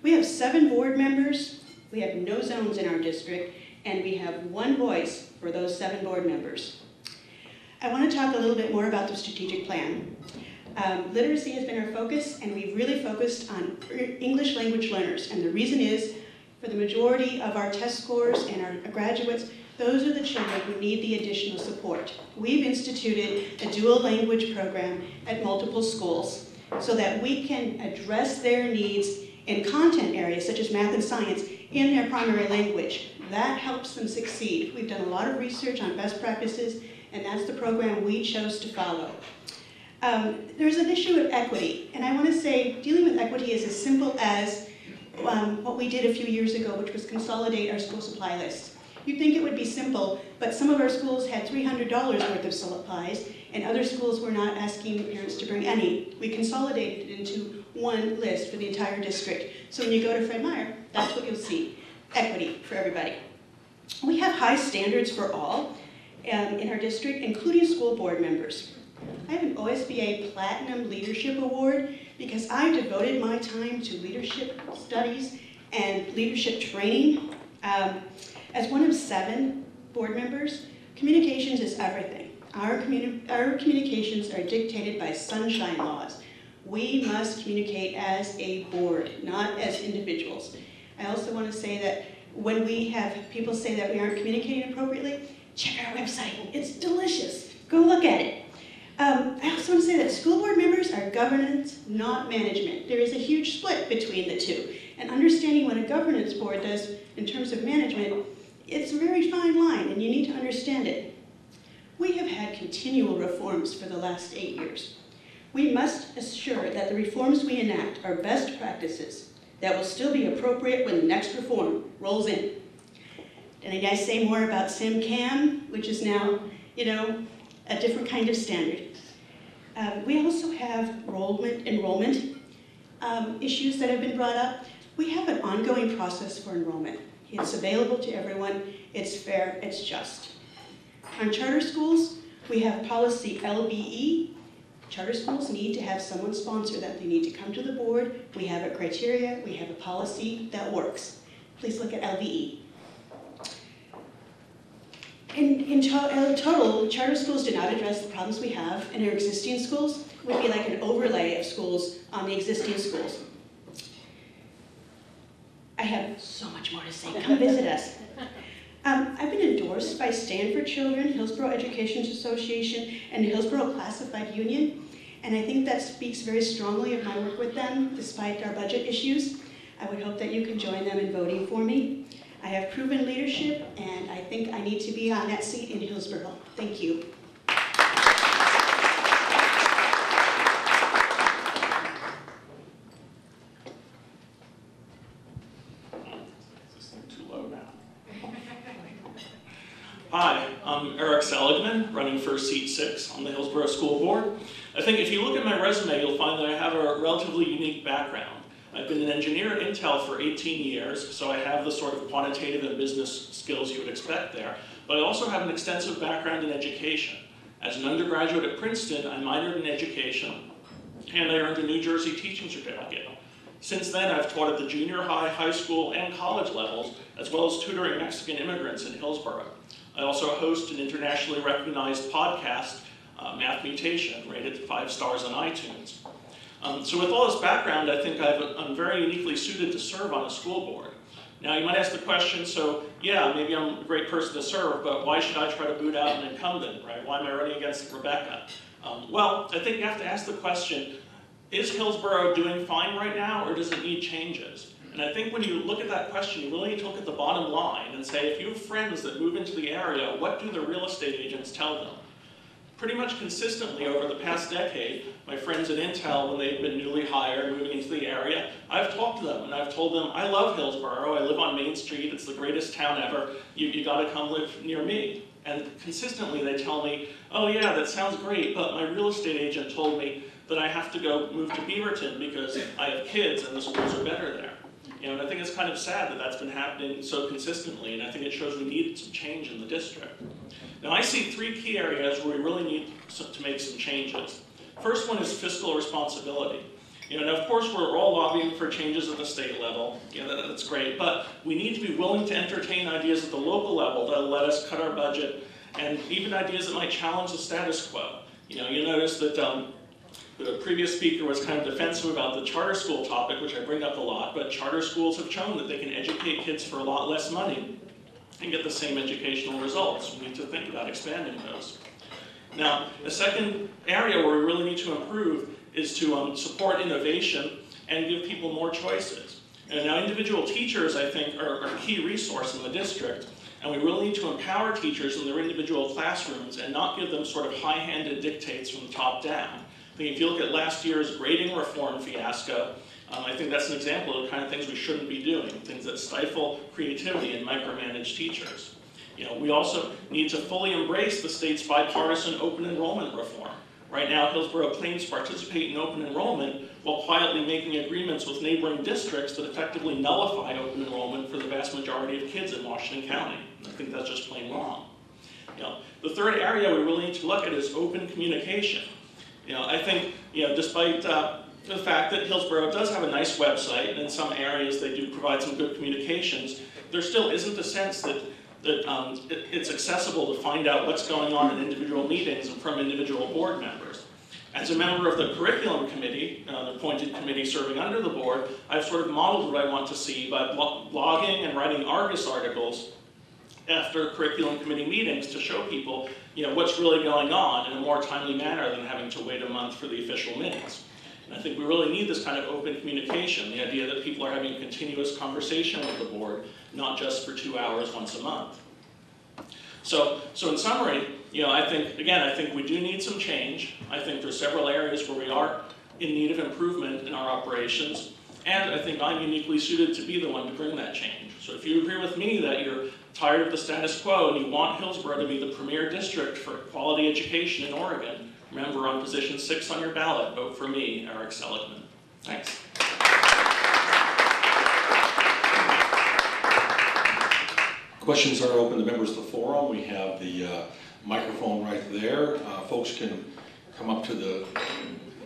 Speaker 10: We have 7 board members. We have no zones in our district, and we have 1 voice for those 7 board members. I want to talk a little bit more about the strategic plan. Literacy has been our focus, and we've really focused on English language learners, and the reason is, for the majority of our test scores and our graduates, those are the children who need the additional support. We've instituted a dual language program at multiple schools so that we can address their needs in content areas such as math and science in their primary language. That helps them succeed. We've done a lot of research on best practices, and that's the program we chose to follow. There's an issue of equity, and I want to say dealing with equity is as simple as what we did a few years ago, which was consolidate our school supply list. You'd think it would be simple, but some of our schools had $300 worth of supplies, and other schools were not asking parents to bring any. We consolidated it into 1 list for the entire district. So when you go to Fred Meyer, that's what you'll see, equity for everybody. We have high standards for all in our district, including school board members. I have an OSBA Platinum Leadership Award because I devoted my time to leadership studies and leadership training. As one of 7 board members, communications is everything. Our communications are dictated by sunshine laws. We must communicate as a board, not as individuals. I also want to say that when we have people say that we aren't communicating appropriately, check our website. It's delicious. Go look at it. I also want to say that school board members are governance, not management. There is a huge split between the 2. And understanding what a governance board does in terms of management, it's a very fine line, and you need to understand it. We have had continual reforms for the last 8 years. We must assure that the reforms we enact are best practices that will still be appropriate when the next reform rolls in. Did I say more about SimCam, which is now, a different kind of standard? We also have enrollment issues that have been brought up. We have an ongoing process for enrollment. It's available to everyone, it's fair, it's just. On charter schools, we have policy LBE. Charter schools need to have someone sponsor them. They need to come to the board. We have a criteria, we have a policy that works. Please look at LBE. In total, charter schools do not address the problems we have in our existing schools. It would be like an overlay of schools on the existing schools. I have so much more to say. Come visit us. I've been endorsed by Stanford Children, Hillsboro Education Association, and the Hillsboro Classified Union, and I think that speaks very strongly of my work with them, despite our budget issues. I would hope that you can join them in voting for me. I have proven leadership, and I think I need to be on that seat in Hillsboro. Thank you.
Speaker 11: Hi, I'm Eric Seligman, running for seat 6 on the Hillsboro School Board. I think if you look at my resume, you'll find that I have a relatively unique background. I've been an engineer at Intel for 18 years, so I have the sort of quantitative and business skills you would expect there, but I also have an extensive background in education. As an undergraduate at Princeton, I minored in education, and I earned a New Jersey teaching certificate. Since then, I've taught at the junior high, high school, and college levels, as well as tutoring Mexican immigrants in Hillsboro. I also host an internationally recognized podcast, Math Mutation, rated 5 stars on iTunes. So with all this background, I think I'm very uniquely suited to serve on a school board. Now you might ask the question, so yeah, maybe I'm a great person to serve, but why should I try to boot out an incumbent, right? Why am I running against Rebecca? Well, I think you have to ask the question, is Hillsboro doing fine right now, or does it need changes? And I think when you look at that question, you really need to look at the bottom line and say, if you have friends that move into the area, what do the real estate agents tell them? Pretty much consistently over the past decade, my friends at Intel, when they've been newly hired, moving into the area, I've talked to them and I've told them, I love Hillsboro, I live on Main Street, it's the greatest town ever, you gotta come live near me. And consistently they tell me, oh yeah, that sounds great, but my real estate agent told me that I have to go move to Beaverton because I have kids and the schools are better there. And I think it's kind of sad that that's been happening so consistently, and I think it shows we need some change in the district. Now I see 3 key areas where we really need to make some changes. First one is fiscal responsibility. And of course we're all lobbying for changes at the state level, that's great, but we need to be willing to entertain ideas at the local level that'll let us cut our budget, and even ideas that might challenge the status quo. You notice that the previous speaker was kind of defensive about the charter school topic, which I bring up a lot, but charter schools have shown that they can educate kids for a lot less money and get the same educational results. We need to think about expanding those. Now, the second area where we really need to improve is to support innovation and give people more choices. And now individual teachers, I think, are a key resource in the district, and we really need to empower teachers in their individual classrooms and not give them sort of high-handed dictates from the top down. I think if you look at last year's grading reform fiasco, I think that's an example of the kind of things we shouldn't be doing, things that stifle creativity and micromanage teachers. We also need to fully embrace the state's bipartisan open enrollment reform. Right now, Hillsboro claims to participate in open enrollment while quietly making agreements with neighboring districts that effectively nullify open enrollment for the vast majority of kids in Washington County. I think that's just plain wrong. The third area we really need to look at is open communication. I think, despite the fact that Hillsboro does have a nice website, and in some areas they do provide some good communications, there still isn't a sense that it's accessible to find out what's going on in individual meetings and from individual board members. As a member of the curriculum committee, the appointed committee serving under the board, I've sort of modeled what I want to see by blogging and writing Argus articles after curriculum committee meetings to show people what's really going on in a more timely manner than having to wait a month for the official minutes. And I think we really need this kind of open communication, the idea that people are having a continuous conversation with the board, not just for 2 hours once a month. So in summary, You know, I think we do need some change. I think there's several areas where we are in need of improvement in our operations, and I think I'm uniquely suited to be the one to bring that change. So if you agree with me that you're tired of the status quo and you want Hillsboro to be the premier district for quality education in Oregon, remember on position 6 on your ballot, vote for me, Eric Seligman. Thanks.
Speaker 3: Questions are open to members of the forum. We have the microphone right there. Folks can come up to the,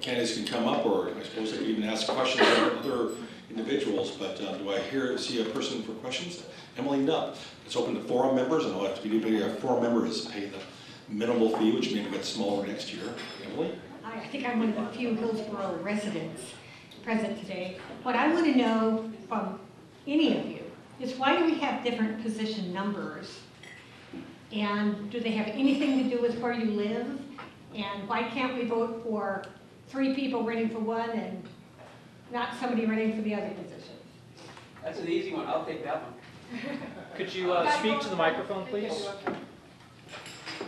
Speaker 3: candidates can come up, or I suppose they can even ask questions of other individuals, but do I see a person for questions? Emily Nupp. It's open to forum members, and I'll have to be anybody, a forum member has paid the minimal fee, which may get smaller next year. Emily?
Speaker 12: I think I'm one of the few Hillsboro residents present today. What I want to know from any of you is why do we have different position numbers? And do they have anything to do with where you live? And why can't we vote for 3 people running for one and not somebody running for the other position?
Speaker 13: That's an easy one. I'll take that one. Could you speak to the microphone, please?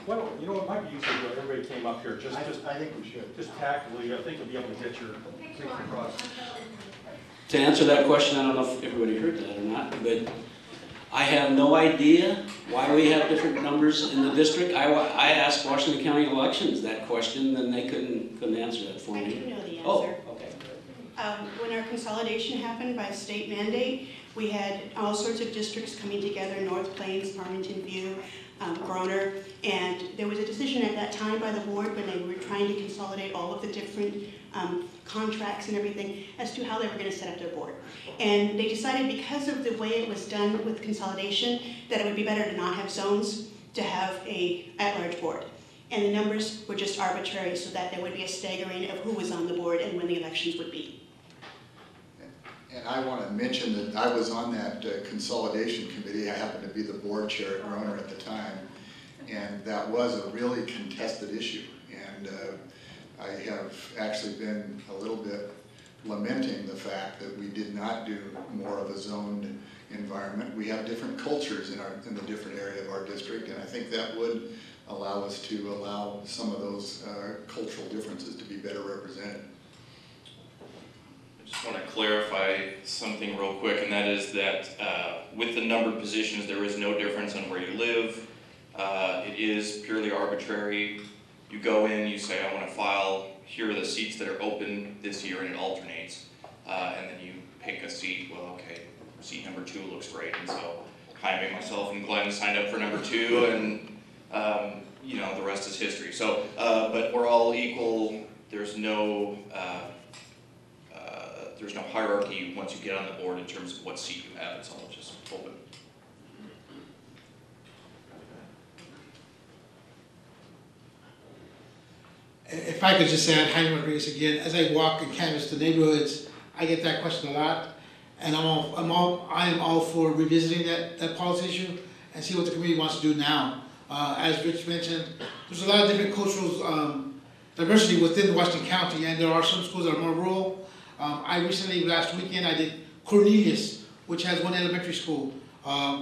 Speaker 1: Well, you know, it might be useful if everybody came up here, I think we should. Just tactfully, I think you'll be able to get your thing across.
Speaker 9: To answer that question, I don't know if everybody heard that or not, but I have no idea why we have different numbers in the district. I asked Washington County Elections that question, and they couldn't answer that for me.
Speaker 10: I do know the answer.
Speaker 9: Oh, okay.
Speaker 10: When our consolidation happened by state mandate, we had all sorts of districts coming together, North Plains, Farmington View, Groner, and there was a decision at that time by the board when they were trying to consolidate all of the different contracts and everything as to how they were going to set up their board. And they decided, because of the way it was done with consolidation, that it would be better to not have zones, to have a at-large board. And the numbers were just arbitrary so that there would be a staggering of who was on the board and when the elections would be.
Speaker 4: And I want to mention that I was on that consolidation committee. I happened to be the board chair at Groner at the time, and that was a really contested issue. And I have actually been a little bit lamenting the fact that we did not do more of a zoned environment. We have different cultures in the different area of our district, and I think that would allow us to allow some of those cultural differences to be better represented.
Speaker 7: I just want to clarify something real quick, and that is that with the numbered positions, there is no difference on where you live. It is purely arbitrary. You go in, you say, I want to file, here are the seats that are open this year, and it alternates. And then you pick a seat, well, okay, seat number 2 looks great, and so Jaime, myself, and Glenn signed up for number 2, and you know, the rest is history. So, but we're all equal. There's no hierarchy once you get on the board in terms of what seat you have. It's all just open.
Speaker 6: If I could just add, Jaime Rodriguez again, as I walk and canvass the neighborhoods, I get that question a lot, and I am all for revisiting that policy issue and see what the community wants to do now. As Rich mentioned, there's a lot of different cultural diversity within Washington County, and there are some schools that are more rural. I recently, last weekend, I did Cornelius, which has one elementary school,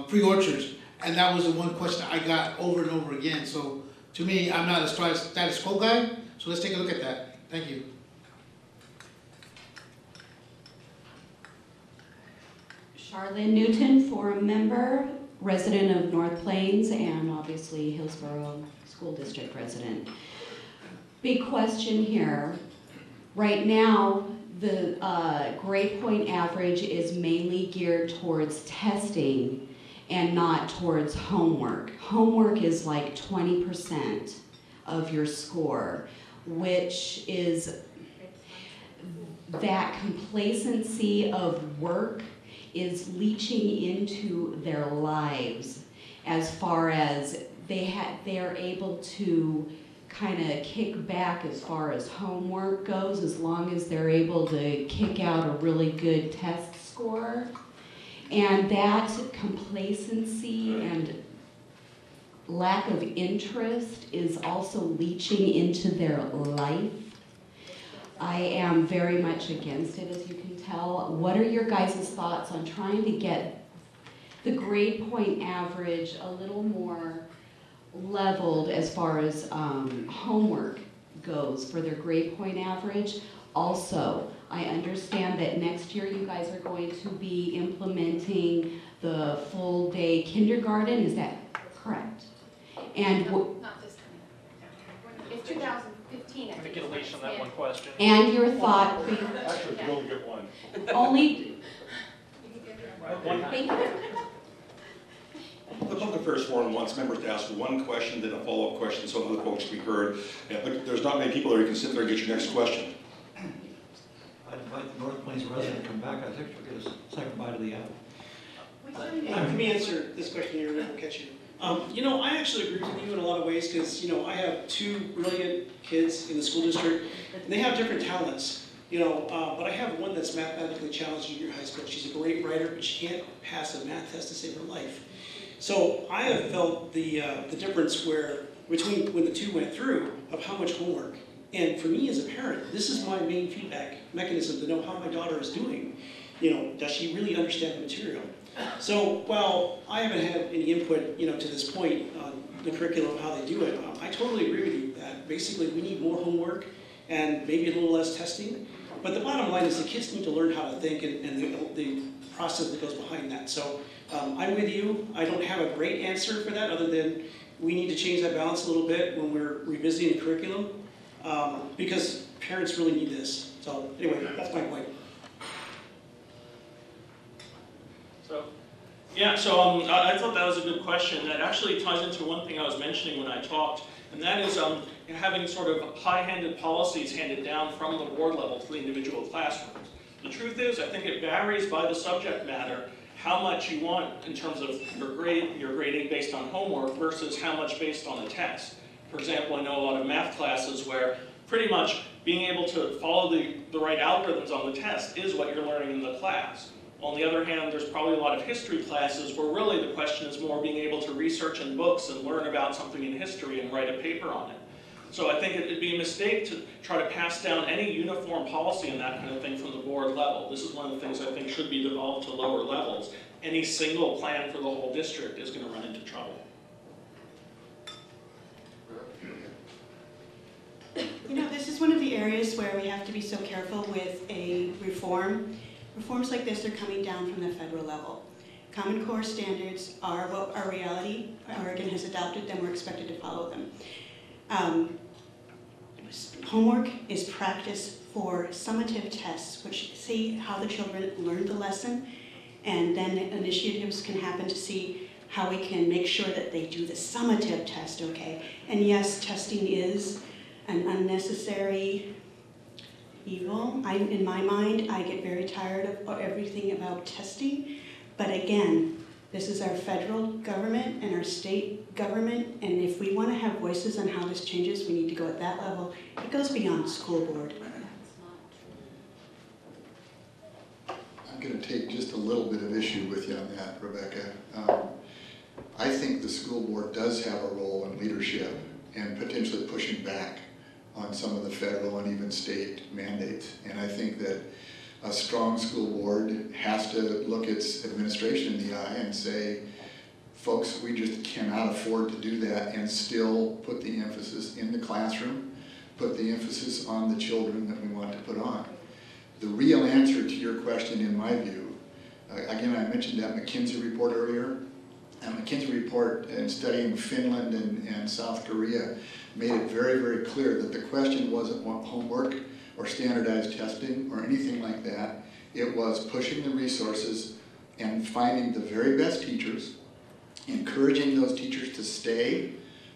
Speaker 6: Free Orchards, and that was the one question I got over and over again. So to me, I'm not a status quo guy, so let's take a look at that. Thank you.
Speaker 14: Charlene Newton, forum member, resident of North Plains, and obviously Hillsboro School District resident. Big question here. Right now, the grade point average is mainly geared towards testing and not towards homework. Homework is like 20% of your score, which is that complacency of work is leaching into their lives, as far as they are able to kind of kick back as far as homework goes, as long as they're able to kick out a really good test score. And that complacency and lack of interest is also leaching into their life. I am very much against it, as you can tell. What are your guys' thoughts on trying to get the grade point average a little more leveled as far as homework goes for their grade point average. Also, I understand that next year you guys are going to be implementing the full day kindergarten, is that correct? And
Speaker 5: Not this coming. It's 2015.
Speaker 13: Let me get Alicia on that one question.
Speaker 14: and your thought,
Speaker 1: Actually, you only get one.
Speaker 14: only,
Speaker 5: Thank you.
Speaker 3: The Public Affairs Forum wants members to ask one question, then a follow-up question, so other folks can be heard. Yeah, but there's not many people there, you can sit there and get your next question.
Speaker 15: I'd invite the North Plains resident to come back. I think she'll get a second bite of the apple.
Speaker 8: Let me answer this question here, and then I'll catch you. You know, I actually agree with you in a lot of ways because, you know, I have two brilliant kids in the school district, and they have different talents. You know, but I have one that's mathematically challenged in junior high school. She's a great writer, but she can't pass a math test to save her life. So I have felt the difference between when the two went through of how much homework. And for me as a parent, this is my main feedback mechanism to know how my daughter is doing. You know, does she really understand the material? So while I haven't had any input, you know, to this point on the curriculum of how they do it, I totally agree with you that basically we need more homework and maybe a little less testing. But the bottom line is the kids need to learn how to think and the process that goes behind that. So I'm with you. I don't have a great answer for that other than we need to change that balance a little bit when we're revisiting the curriculum because parents really need this. So anyway, that's my point.
Speaker 11: So I thought that was a good question. That actually ties into one thing I was mentioning when I talked, and that is having sort of high-handed policies handed down from the board level to the individual classrooms. The truth is, I think it varies by the subject matter how much you want in terms of your grading based on homework versus how much based on the test. For example, I know a lot of math classes where pretty much being able to follow the right algorithms on the test is what you're learning in the class. On the other hand, there's probably a lot of history classes where really the question is more being able to research in books and learn about something in history and write a paper on it. So I think it'd be a mistake to try to pass down any uniform policy and that kind of thing from the board level. This is one of the things I think should be devolved to lower levels. Any single plan for the whole district is going to run into trouble.
Speaker 10: You know, this is one of the areas where we have to be so careful with a reform. Reforms like this are coming down from the federal level. Common Core standards are what our reality. Oregon has adopted them, we're expected to follow them. Homework is practice for summative tests, which see how the children learned the lesson, and then initiatives can happen to see how we can make sure that they do the summative test, okay? And yes, testing is an unnecessary evil. In my mind, I get very tired of everything about testing, but again, this is our federal government and our state government, and if we want to have voices on how this changes, we need to go at that level. It goes beyond school board.
Speaker 4: I'm going to take just a little bit of issue with you on that, Rebecca. I think the school board does have a role in leadership and potentially pushing back on some of the federal and even state mandates. And I think that a strong school board has to look its administration in the eye and say, folks, we just cannot afford to do that and still put the emphasis in the classroom, put the emphasis on the children that we want to put on. The real answer to your question, in my view, again, I mentioned that McKinsey report earlier. A McKinsey report in studying Finland and South Korea made it very, very clear that the question wasn't homework or standardized testing or anything like that. It was pushing the resources and finding the very best teachers, encouraging those teachers to stay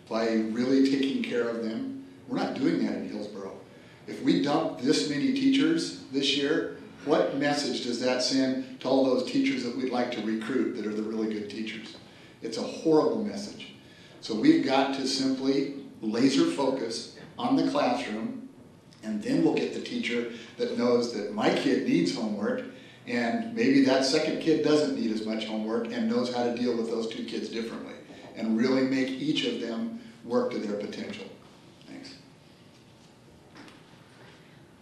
Speaker 4: by really taking care of them. We're not doing that in Hillsboro. If we dump this many teachers this year, what message does that send to all those teachers that we'd like to recruit that are the really good teachers? It's a horrible message. So we've got to simply laser focus on the classroom, and then we'll get the teacher that knows that my kid needs homework, and maybe that second kid doesn't need as much homework and knows how to deal with those two kids differently, and really make each of them work to their potential. Thanks.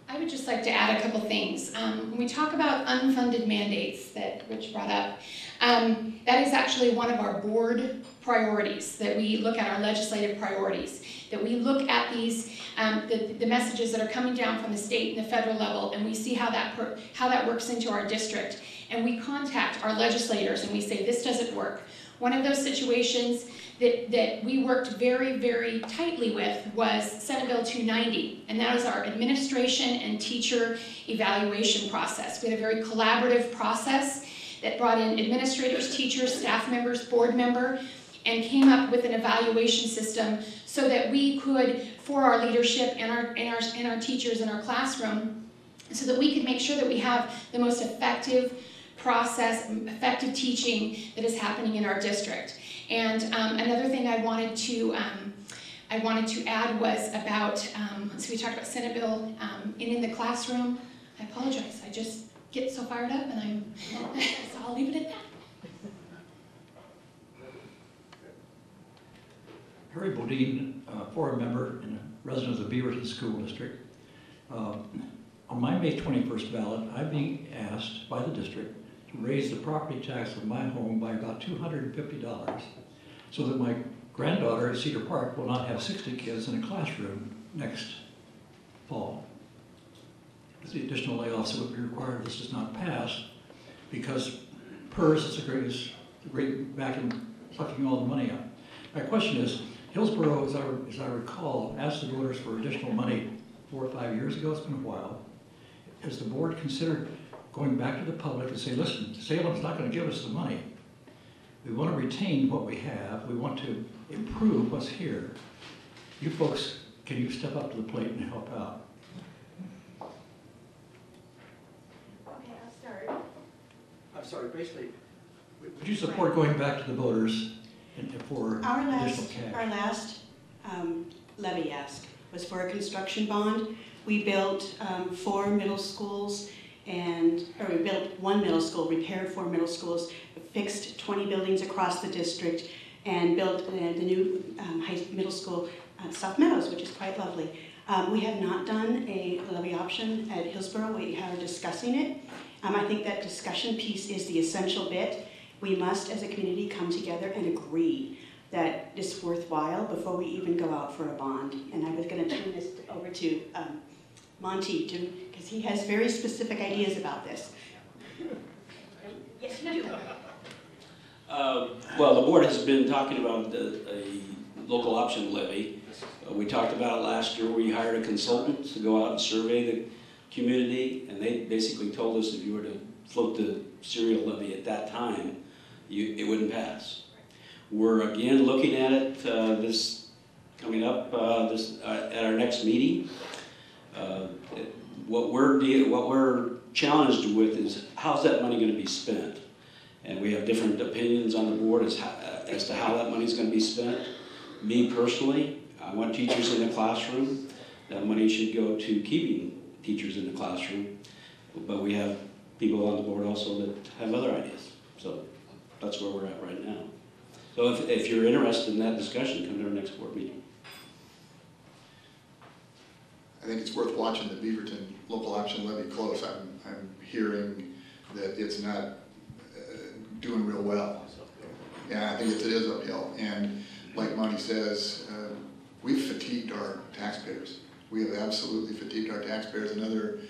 Speaker 5: I would just like to add a couple things. When we talk about unfunded mandates that Rich brought up, that is actually one of our board priorities, that we look at our legislative priorities, that we look at these, the messages that are coming down from the state and the federal level, and we see how that works into our district. And we contact our legislators and we say, this doesn't work. One of those situations that we worked very, very tightly with was Senate Bill 290, and that was our administration and teacher evaluation process. We had a very collaborative process that brought in administrators, teachers, staff members, board member, and came up with an evaluation system so that we could, for our leadership and our teachers in our classroom, so that we could make sure that we have the most effective process, effective teaching that is happening in our district. And another thing I wanted to add was about, so we talked about Senate Bill in the classroom. I apologize, I just get so fired up and so I'll leave it at that.
Speaker 15: Harry Bodine, board member and a resident of the Beaverton School District. On my May 21st ballot, I'm being asked by the district to raise the property tax of my home by about $250 so that my granddaughter at Cedar Park will not have 60 kids in a classroom next fall. The additional layoffs that would be required if this does not pass, because PERS is the great vacuum sucking all the money out. My question is, Hillsboro, as I recall, asked the voters for additional money 4 or 5 years ago. It's been a while. Has the board considered going back to the public and say, listen, Salem's not going to give us the money. We want to retain what we have. We want to improve what's here. You folks, can you step up to the plate and help out?
Speaker 10: Okay, I'll start.
Speaker 15: I'm sorry, basically, would you support going back to the voters and for additional cash?
Speaker 10: Our last levy ask was for a construction bond. We built 4 middle schools, we built 1 middle school, repaired 4 middle schools, fixed 20 buildings across the district, and built the new middle school at South Meadows, which is quite lovely. We have not done a levy option at Hillsboro. We are discussing it. I think that discussion piece is the essential bit. We must, as a community, come together and agree that it's worthwhile before we even go out for a bond. And I was going to turn this over to Monty, because he has very specific ideas about this. Yes, you do.
Speaker 9: Well, the board has been talking about a local option levy. We talked about it last year. We hired a consultant to go out and survey the community, and they basically told us if you were to float the cereal levy at that time, it wouldn't pass. We're again looking at it this coming up at our next meeting. What we're challenged with is how's that money going to be spent, and we have different opinions on the board as to how that money is going to be spent. Me personally, I want teachers in the classroom. That money should go to keeping teachers in the classroom, but we have people on the board also that have other ideas. So that's where we're at right now. So if you're interested in that discussion, come to our next board meeting.
Speaker 4: I think it's worth watching the Beaverton local option levy close. I'm hearing that it's not doing real well. Yeah, I think it is uphill. And like Monty says, we've fatigued our taxpayers. We have absolutely fatigued our taxpayers. Another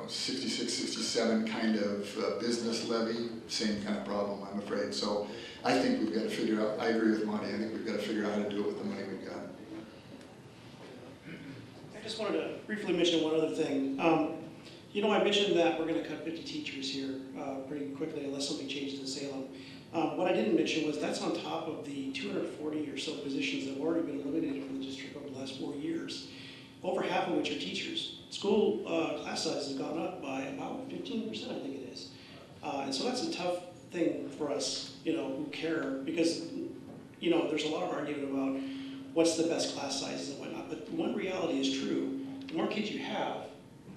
Speaker 4: 66, 67 kind of business levy, same kind of problem, I'm afraid. So I think we've got to figure out, I agree with Monty, I think we've got to figure out how to do it with the money we've got.
Speaker 8: I just wanted to briefly mention one other thing. I mentioned that we're going to cut 50 teachers here pretty quickly unless something changes in Salem. What I didn't mention was that's on top of the 240 or so positions that have already been eliminated from the district over the last 4 years, over half of which are teachers. School class size has gone up by about 15%, I think it is. And so that's a tough thing for us, who care, because, there's a lot of argument about what's the best class sizes and whatnot, but one reality is true. The more kids you have,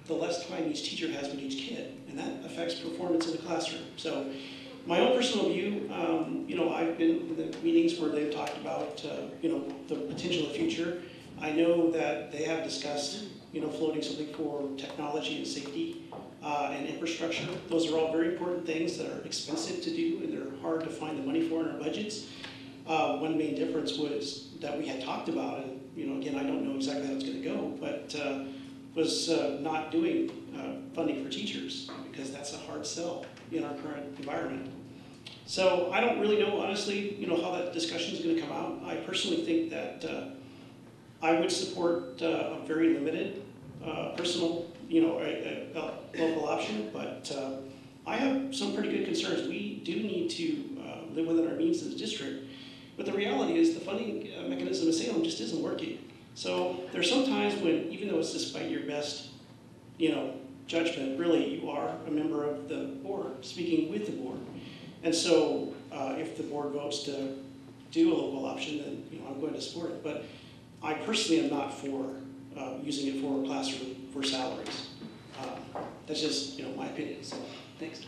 Speaker 8: the less time each teacher has with each kid, and that affects performance in the classroom. So my own personal view, I've been in the meetings where they've talked about, the potential of the future. I know that they have discussed, floating something for technology and safety and infrastructure. Those are all very important things that are expensive to do and they're hard to find the money for in our budgets. One main difference was that we had talked about, and again, I don't know exactly how it's going to go, but was not doing funding for teachers because that's a hard sell in our current environment. So I don't really know, honestly, how that discussion is going to come out. I personally think that I would support a very limited personal, a local option, but I have some pretty good concerns. We do need to live within our means as a district, but the reality is the funding mechanism in Salem just isn't working. So there's some times when, even though it's despite your best, judgment, really you are a member of the board, speaking with the board. And so if the board votes to do a local option, then I'm going to support it. But I personally am not for using it for a classroom for salaries. That's just my opinion. So thanks.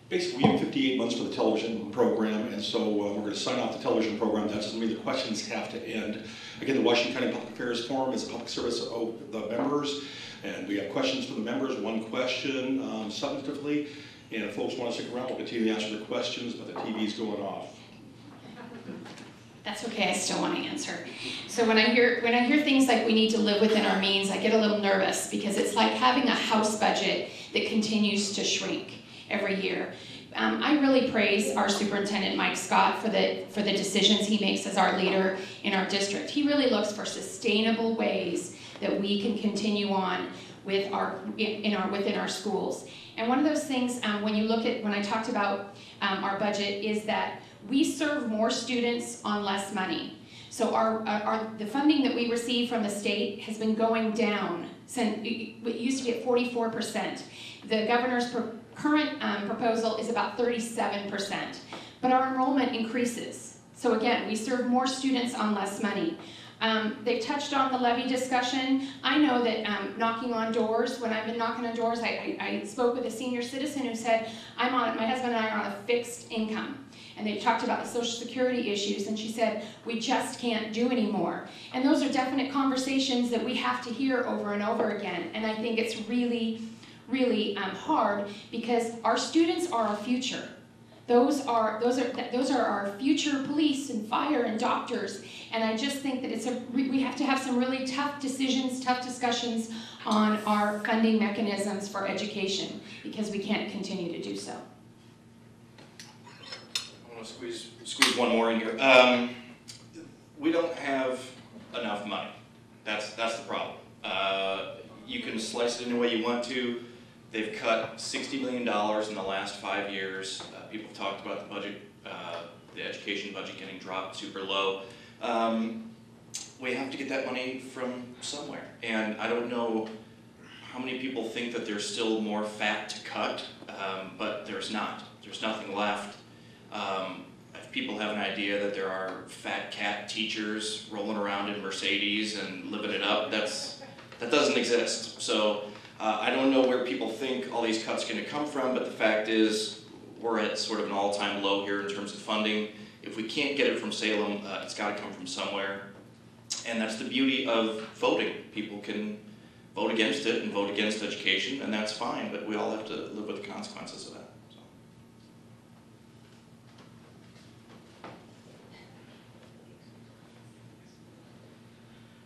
Speaker 3: Basically, we have 58 months for the television program, and so we're going to sign off the television program. That doesn't mean the questions have to end. Again, the Washington County Public Affairs Forum is a public service of the members, and we have questions for the members, one question substantively, and if folks want to stick around, we'll continue to answer the questions, but the TV's going off.
Speaker 5: That's okay, I still want to answer. So when I hear things like we need to live within our means, I get a little nervous because it's like having a house budget that continues to shrink every year. I really praise our superintendent, Mike Scott, for the decisions he makes as our leader in our district. He really looks for sustainable ways that we can continue on with within our schools. And one of those things, when I talked about our budget, is that we serve more students on less money. So the funding that we receive from the state has been going down. Since it used to be at 44%. The governor's current proposal is about 37%, but our enrollment increases. So again, we serve more students on less money. They've touched on the levy discussion. I know that knocking on doors, when I've been knocking on doors, I spoke with a senior citizen who said, my husband and I are on a fixed income. And they talked about the Social Security issues, and she said, we just can't do anymore. And those are definite conversations that we have to hear over and over again. And I think it's really, really hard because our students are our future. Those are our future police and fire and doctors. And I just think that we have to have some really tough decisions, tough discussions on our funding mechanisms for education because we can't continue to do so.
Speaker 7: I want to squeeze one more in here. We don't have enough money. That's the problem. You can slice it any way you want to. They've cut $60 million in the last 5 years. People have talked about the budget, the education budget getting dropped super low. We have to get that money from somewhere. And I don't know how many people think that there's still more fat to cut, but there's not. There's nothing left. If people have an idea that there are fat cat teachers rolling around in Mercedes and living it up, that doesn't exist. So I don't know where people think all these cuts are going to come from, but the fact is we're at sort of an all-time low here in terms of funding. If we can't get it from Salem, it's got to come from somewhere. And that's the beauty of voting. People can vote against it and vote against education, and that's fine, but we all have to live with the consequences of that.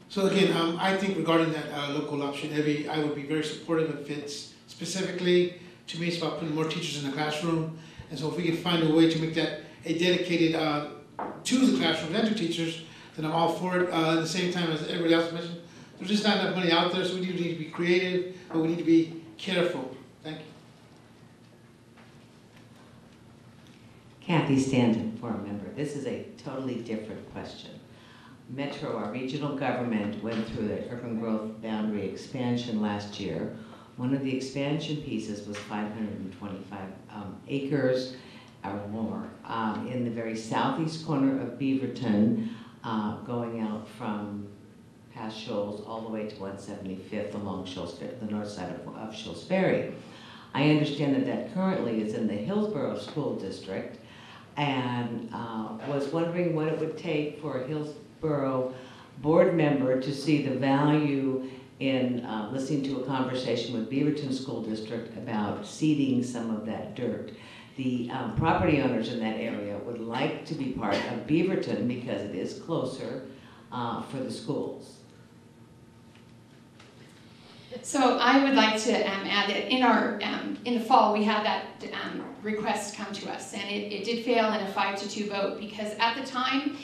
Speaker 6: So again, I think regarding that local option, I would be very supportive if it's specifically, to me, it's about putting more teachers in the classroom. And so if we can find a way to make that a dedicated to the classroom and to teachers, then I'm all for it. At the same time, as everybody else mentioned, there's just not enough money out there, so we need to be creative, but we need to be careful. Thank you.
Speaker 16: Kathy Stanton, forum member. This is a totally different question. Metro, our regional government, went through the urban growth boundary expansion last year. One of the expansion pieces was 525 acres or more in the very southeast corner of Beaverton, going out from past Shoals all the way to 175th along Shoals, the north side of Shoals Ferry. I understand that currently is in the Hillsboro School District. and was wondering what it would take for a Hillsboro board member to see the value in listening to a conversation with Beaverton School District about seeding some of that dirt. The property owners in that area would like to be part of Beaverton because it is closer for the schools.
Speaker 5: So I would like to add that in the fall we had that request come to us, and it did fail in a 5-2 vote because at the time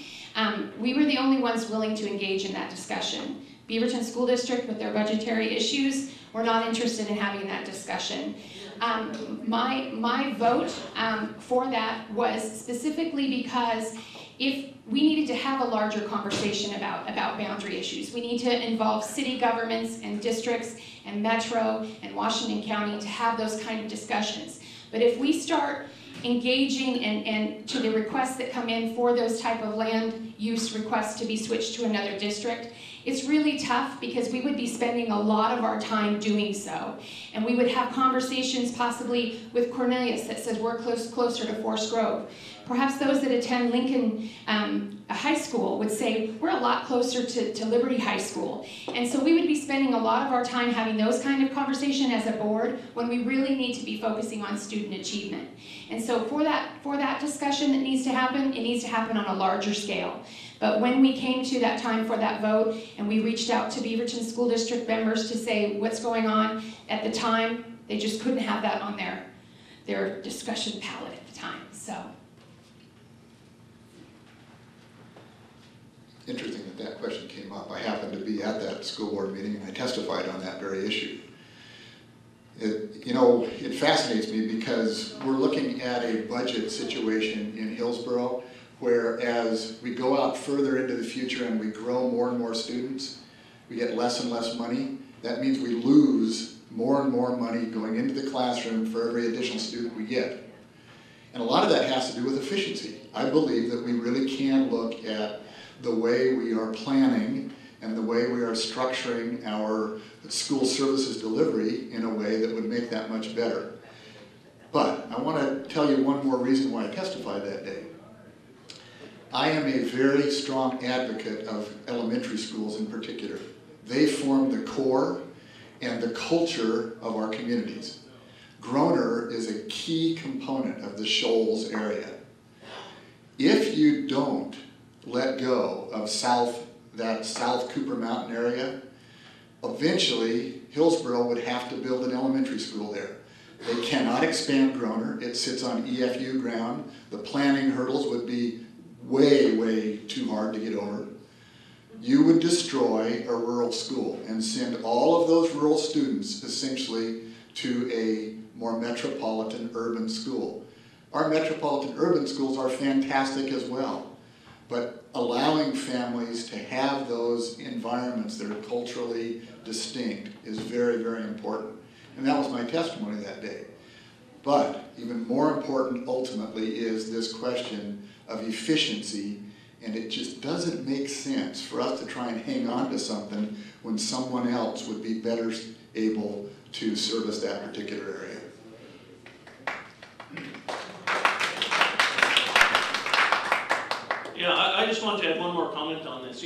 Speaker 5: we were the only ones willing to engage in that discussion. Beaverton School District, with their budgetary issues, were not interested in having that discussion. My vote for that was specifically because if we needed to have a larger conversation about boundary issues, we need to involve city governments and districts and Metro and Washington County to have those kind of discussions. But if we start engaging and to the requests that come in for those type of land use requests to be switched to another district, it's really tough because we would be spending a lot of our time doing so. And we would have conversations possibly with Cornelius that says we're closer to Forest Grove. Perhaps those that attend Lincoln High School would say we're a lot closer to Liberty High School. And so we would be spending a lot of our time having those kind of conversation as a board when we really need to be focusing on student achievement. And so for that discussion that needs to happen, it needs to happen on a larger scale. But when we came to that time for that vote and we reached out to Beaverton School District members to say what's going on at the time, they just couldn't have that on their discussion palette at the time. So.
Speaker 4: Interesting that question came up. I happened to be at that school board meeting and I testified on that very issue. It fascinates me because we're looking at a budget situation in Hillsboro where as we go out further into the future and we grow more and more students, we get less and less money. That means we lose more and more money going into the classroom for every additional student we get. And a lot of that has to do with efficiency. I believe that we really can look at the way we are planning and the way we are structuring our school services delivery in a way that would make that much better. But I want to tell you one more reason why I testified that day. I am a very strong advocate of elementary schools in particular. They form the core and the culture of our communities. Groner is a key component of the Shoals area. If you don't let go of that South Cooper Mountain area, eventually Hillsboro would have to build an elementary school there. They cannot expand Groner. It sits on EFU ground. The planning hurdles would be way, way too hard to get over. You would destroy a rural school and send all of those rural students essentially to a more metropolitan urban school. Our metropolitan urban schools are fantastic as well, but allowing families to have those environments that are culturally distinct is very, very important. And that was my testimony that day. But even more important ultimately is this question of efficiency, and it just doesn't make sense for us to try and hang on to something when someone else would be better able to service that particular area.
Speaker 11: Yeah, I just wanted to add one more comment on this.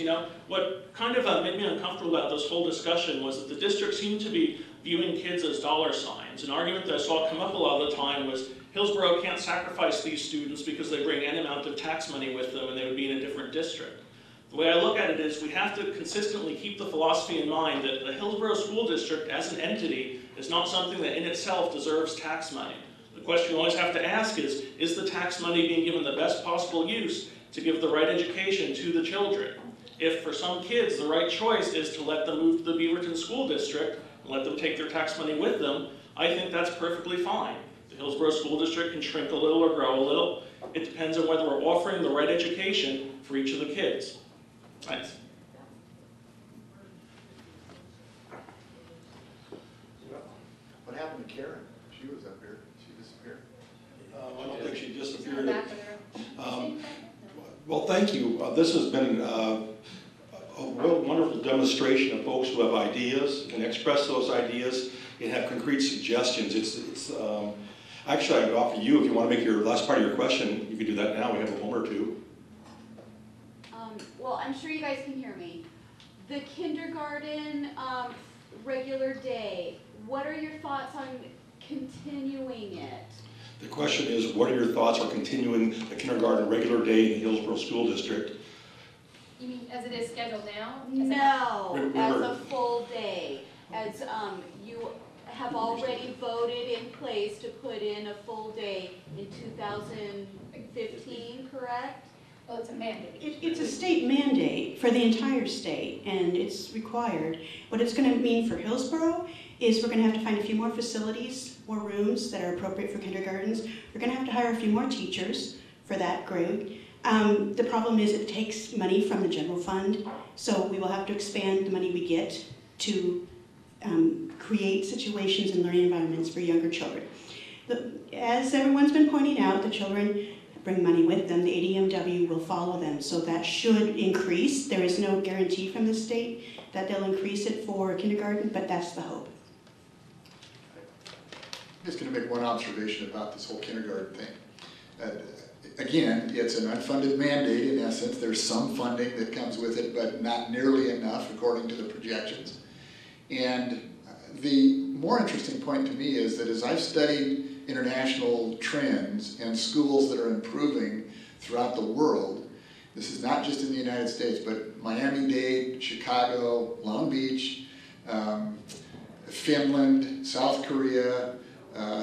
Speaker 11: What kind of made me uncomfortable about this whole discussion was that the district seemed to be viewing kids as dollar signs. An argument that I saw come up a lot of the time was Hillsboro can't sacrifice these students because they bring N amount of tax money with them and they would be in a different district. The way I look at it is we have to consistently keep the philosophy in mind that the Hillsboro School District as an entity is not something that in itself deserves tax money. The question you always have to ask is the tax money being given the best possible use to give the right education to the children? If for some kids the right choice is to let them move to the Beaverton School District and let them take their tax money with them, I think that's perfectly fine. The Hillsboro School District can shrink a little or grow a little. It depends on whether we're offering the right education for each of the kids. Thanks.
Speaker 4: What happened to Karen? She was up here. She disappeared.
Speaker 3: I don't think she disappeared. Well, thank you. This has been a real wonderful demonstration of folks who have ideas, can express those ideas, and have concrete suggestions. Actually, I'd offer you, if you want to make your last part of your question, you could do that now. We have a moment or two.
Speaker 17: Well, I'm sure you guys can hear me. The kindergarten regular day, what are your thoughts on continuing it?
Speaker 3: The question is, what are your thoughts on continuing the kindergarten regular day in the Hillsboro School District?
Speaker 17: You mean as it is scheduled now? No, as a full day. As you have already voted in place to put in a full day in 2015, correct? Well, it's a mandate.
Speaker 10: It's a state mandate for the entire state, and it's required. What it's going to mean for Hillsboro is we're going to have to find a few more facilities, more rooms that are appropriate for kindergartens. We're going to have to hire a few more teachers for that grade. The problem is it takes money from the general fund, so we will have to expand the money we get to create situations and learning environments for younger children. As everyone's been pointing out, the children bring money with them. The ADMW will follow them, so that should increase. There is no guarantee from the state that they'll increase it for kindergarten, but that's the hope.
Speaker 4: I'm just going to make one observation about this whole kindergarten thing. Again, it's an unfunded mandate in essence. There's some funding that comes with it, but not nearly enough according to the projections. And the more interesting point to me is that as I've studied international trends and schools that are improving throughout the world, this is not just in the United States, but Miami-Dade, Chicago, Long Beach, Finland, South Korea,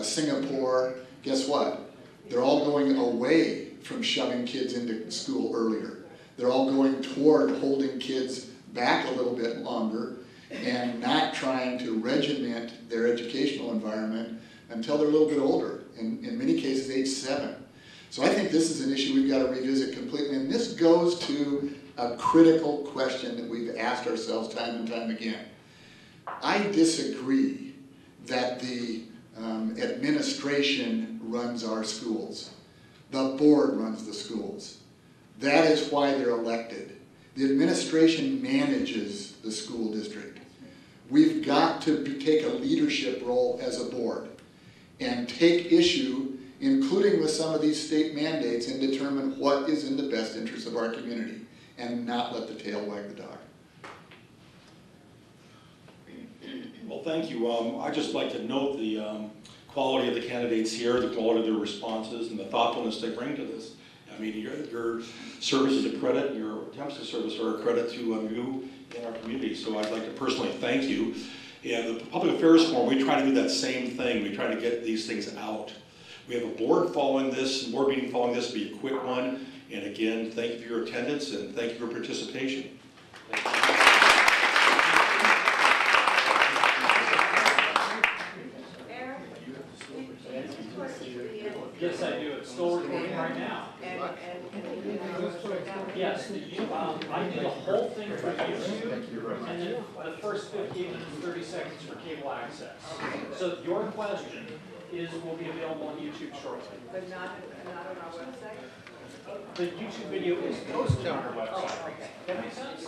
Speaker 4: Singapore, guess what? They're all going away from shoving kids into school earlier. They're all going toward holding kids back a little bit longer and not trying to regiment their educational environment until they're a little bit older, in many cases age 7. So I think this is an issue we've got to revisit completely, and this goes to a critical question that we've asked ourselves time and time again. I disagree that the administration runs our schools. The board runs the schools. That is why they're elected. The administration manages the school district. We've got to take a leadership role as a board and take issue, including with some of these state mandates, and determine what is in the best interest of our community and not let the tail wag the dog.
Speaker 3: Well, thank you. I'd just like to note the quality of the candidates here, the quality of their responses, and the thoughtfulness they bring to this. I mean, your service is a credit, and your attempts to service are a credit to you and our community. So I'd like to personally thank you. And the Public Affairs Forum, we try to do that same thing. We try to get these things out. We have a board following this, board meeting following this, will be a quick one. And again, thank you for your attendance and thank you for participation. Thank you.
Speaker 13: Yes, I do. It's still recording right now. Yes, I do the whole thing for YouTube, and then the first 15 to 30 seconds for cable access. So your question will be available on YouTube shortly.
Speaker 2: But not on our website?
Speaker 13: The YouTube video is posted on our website. That makes sense?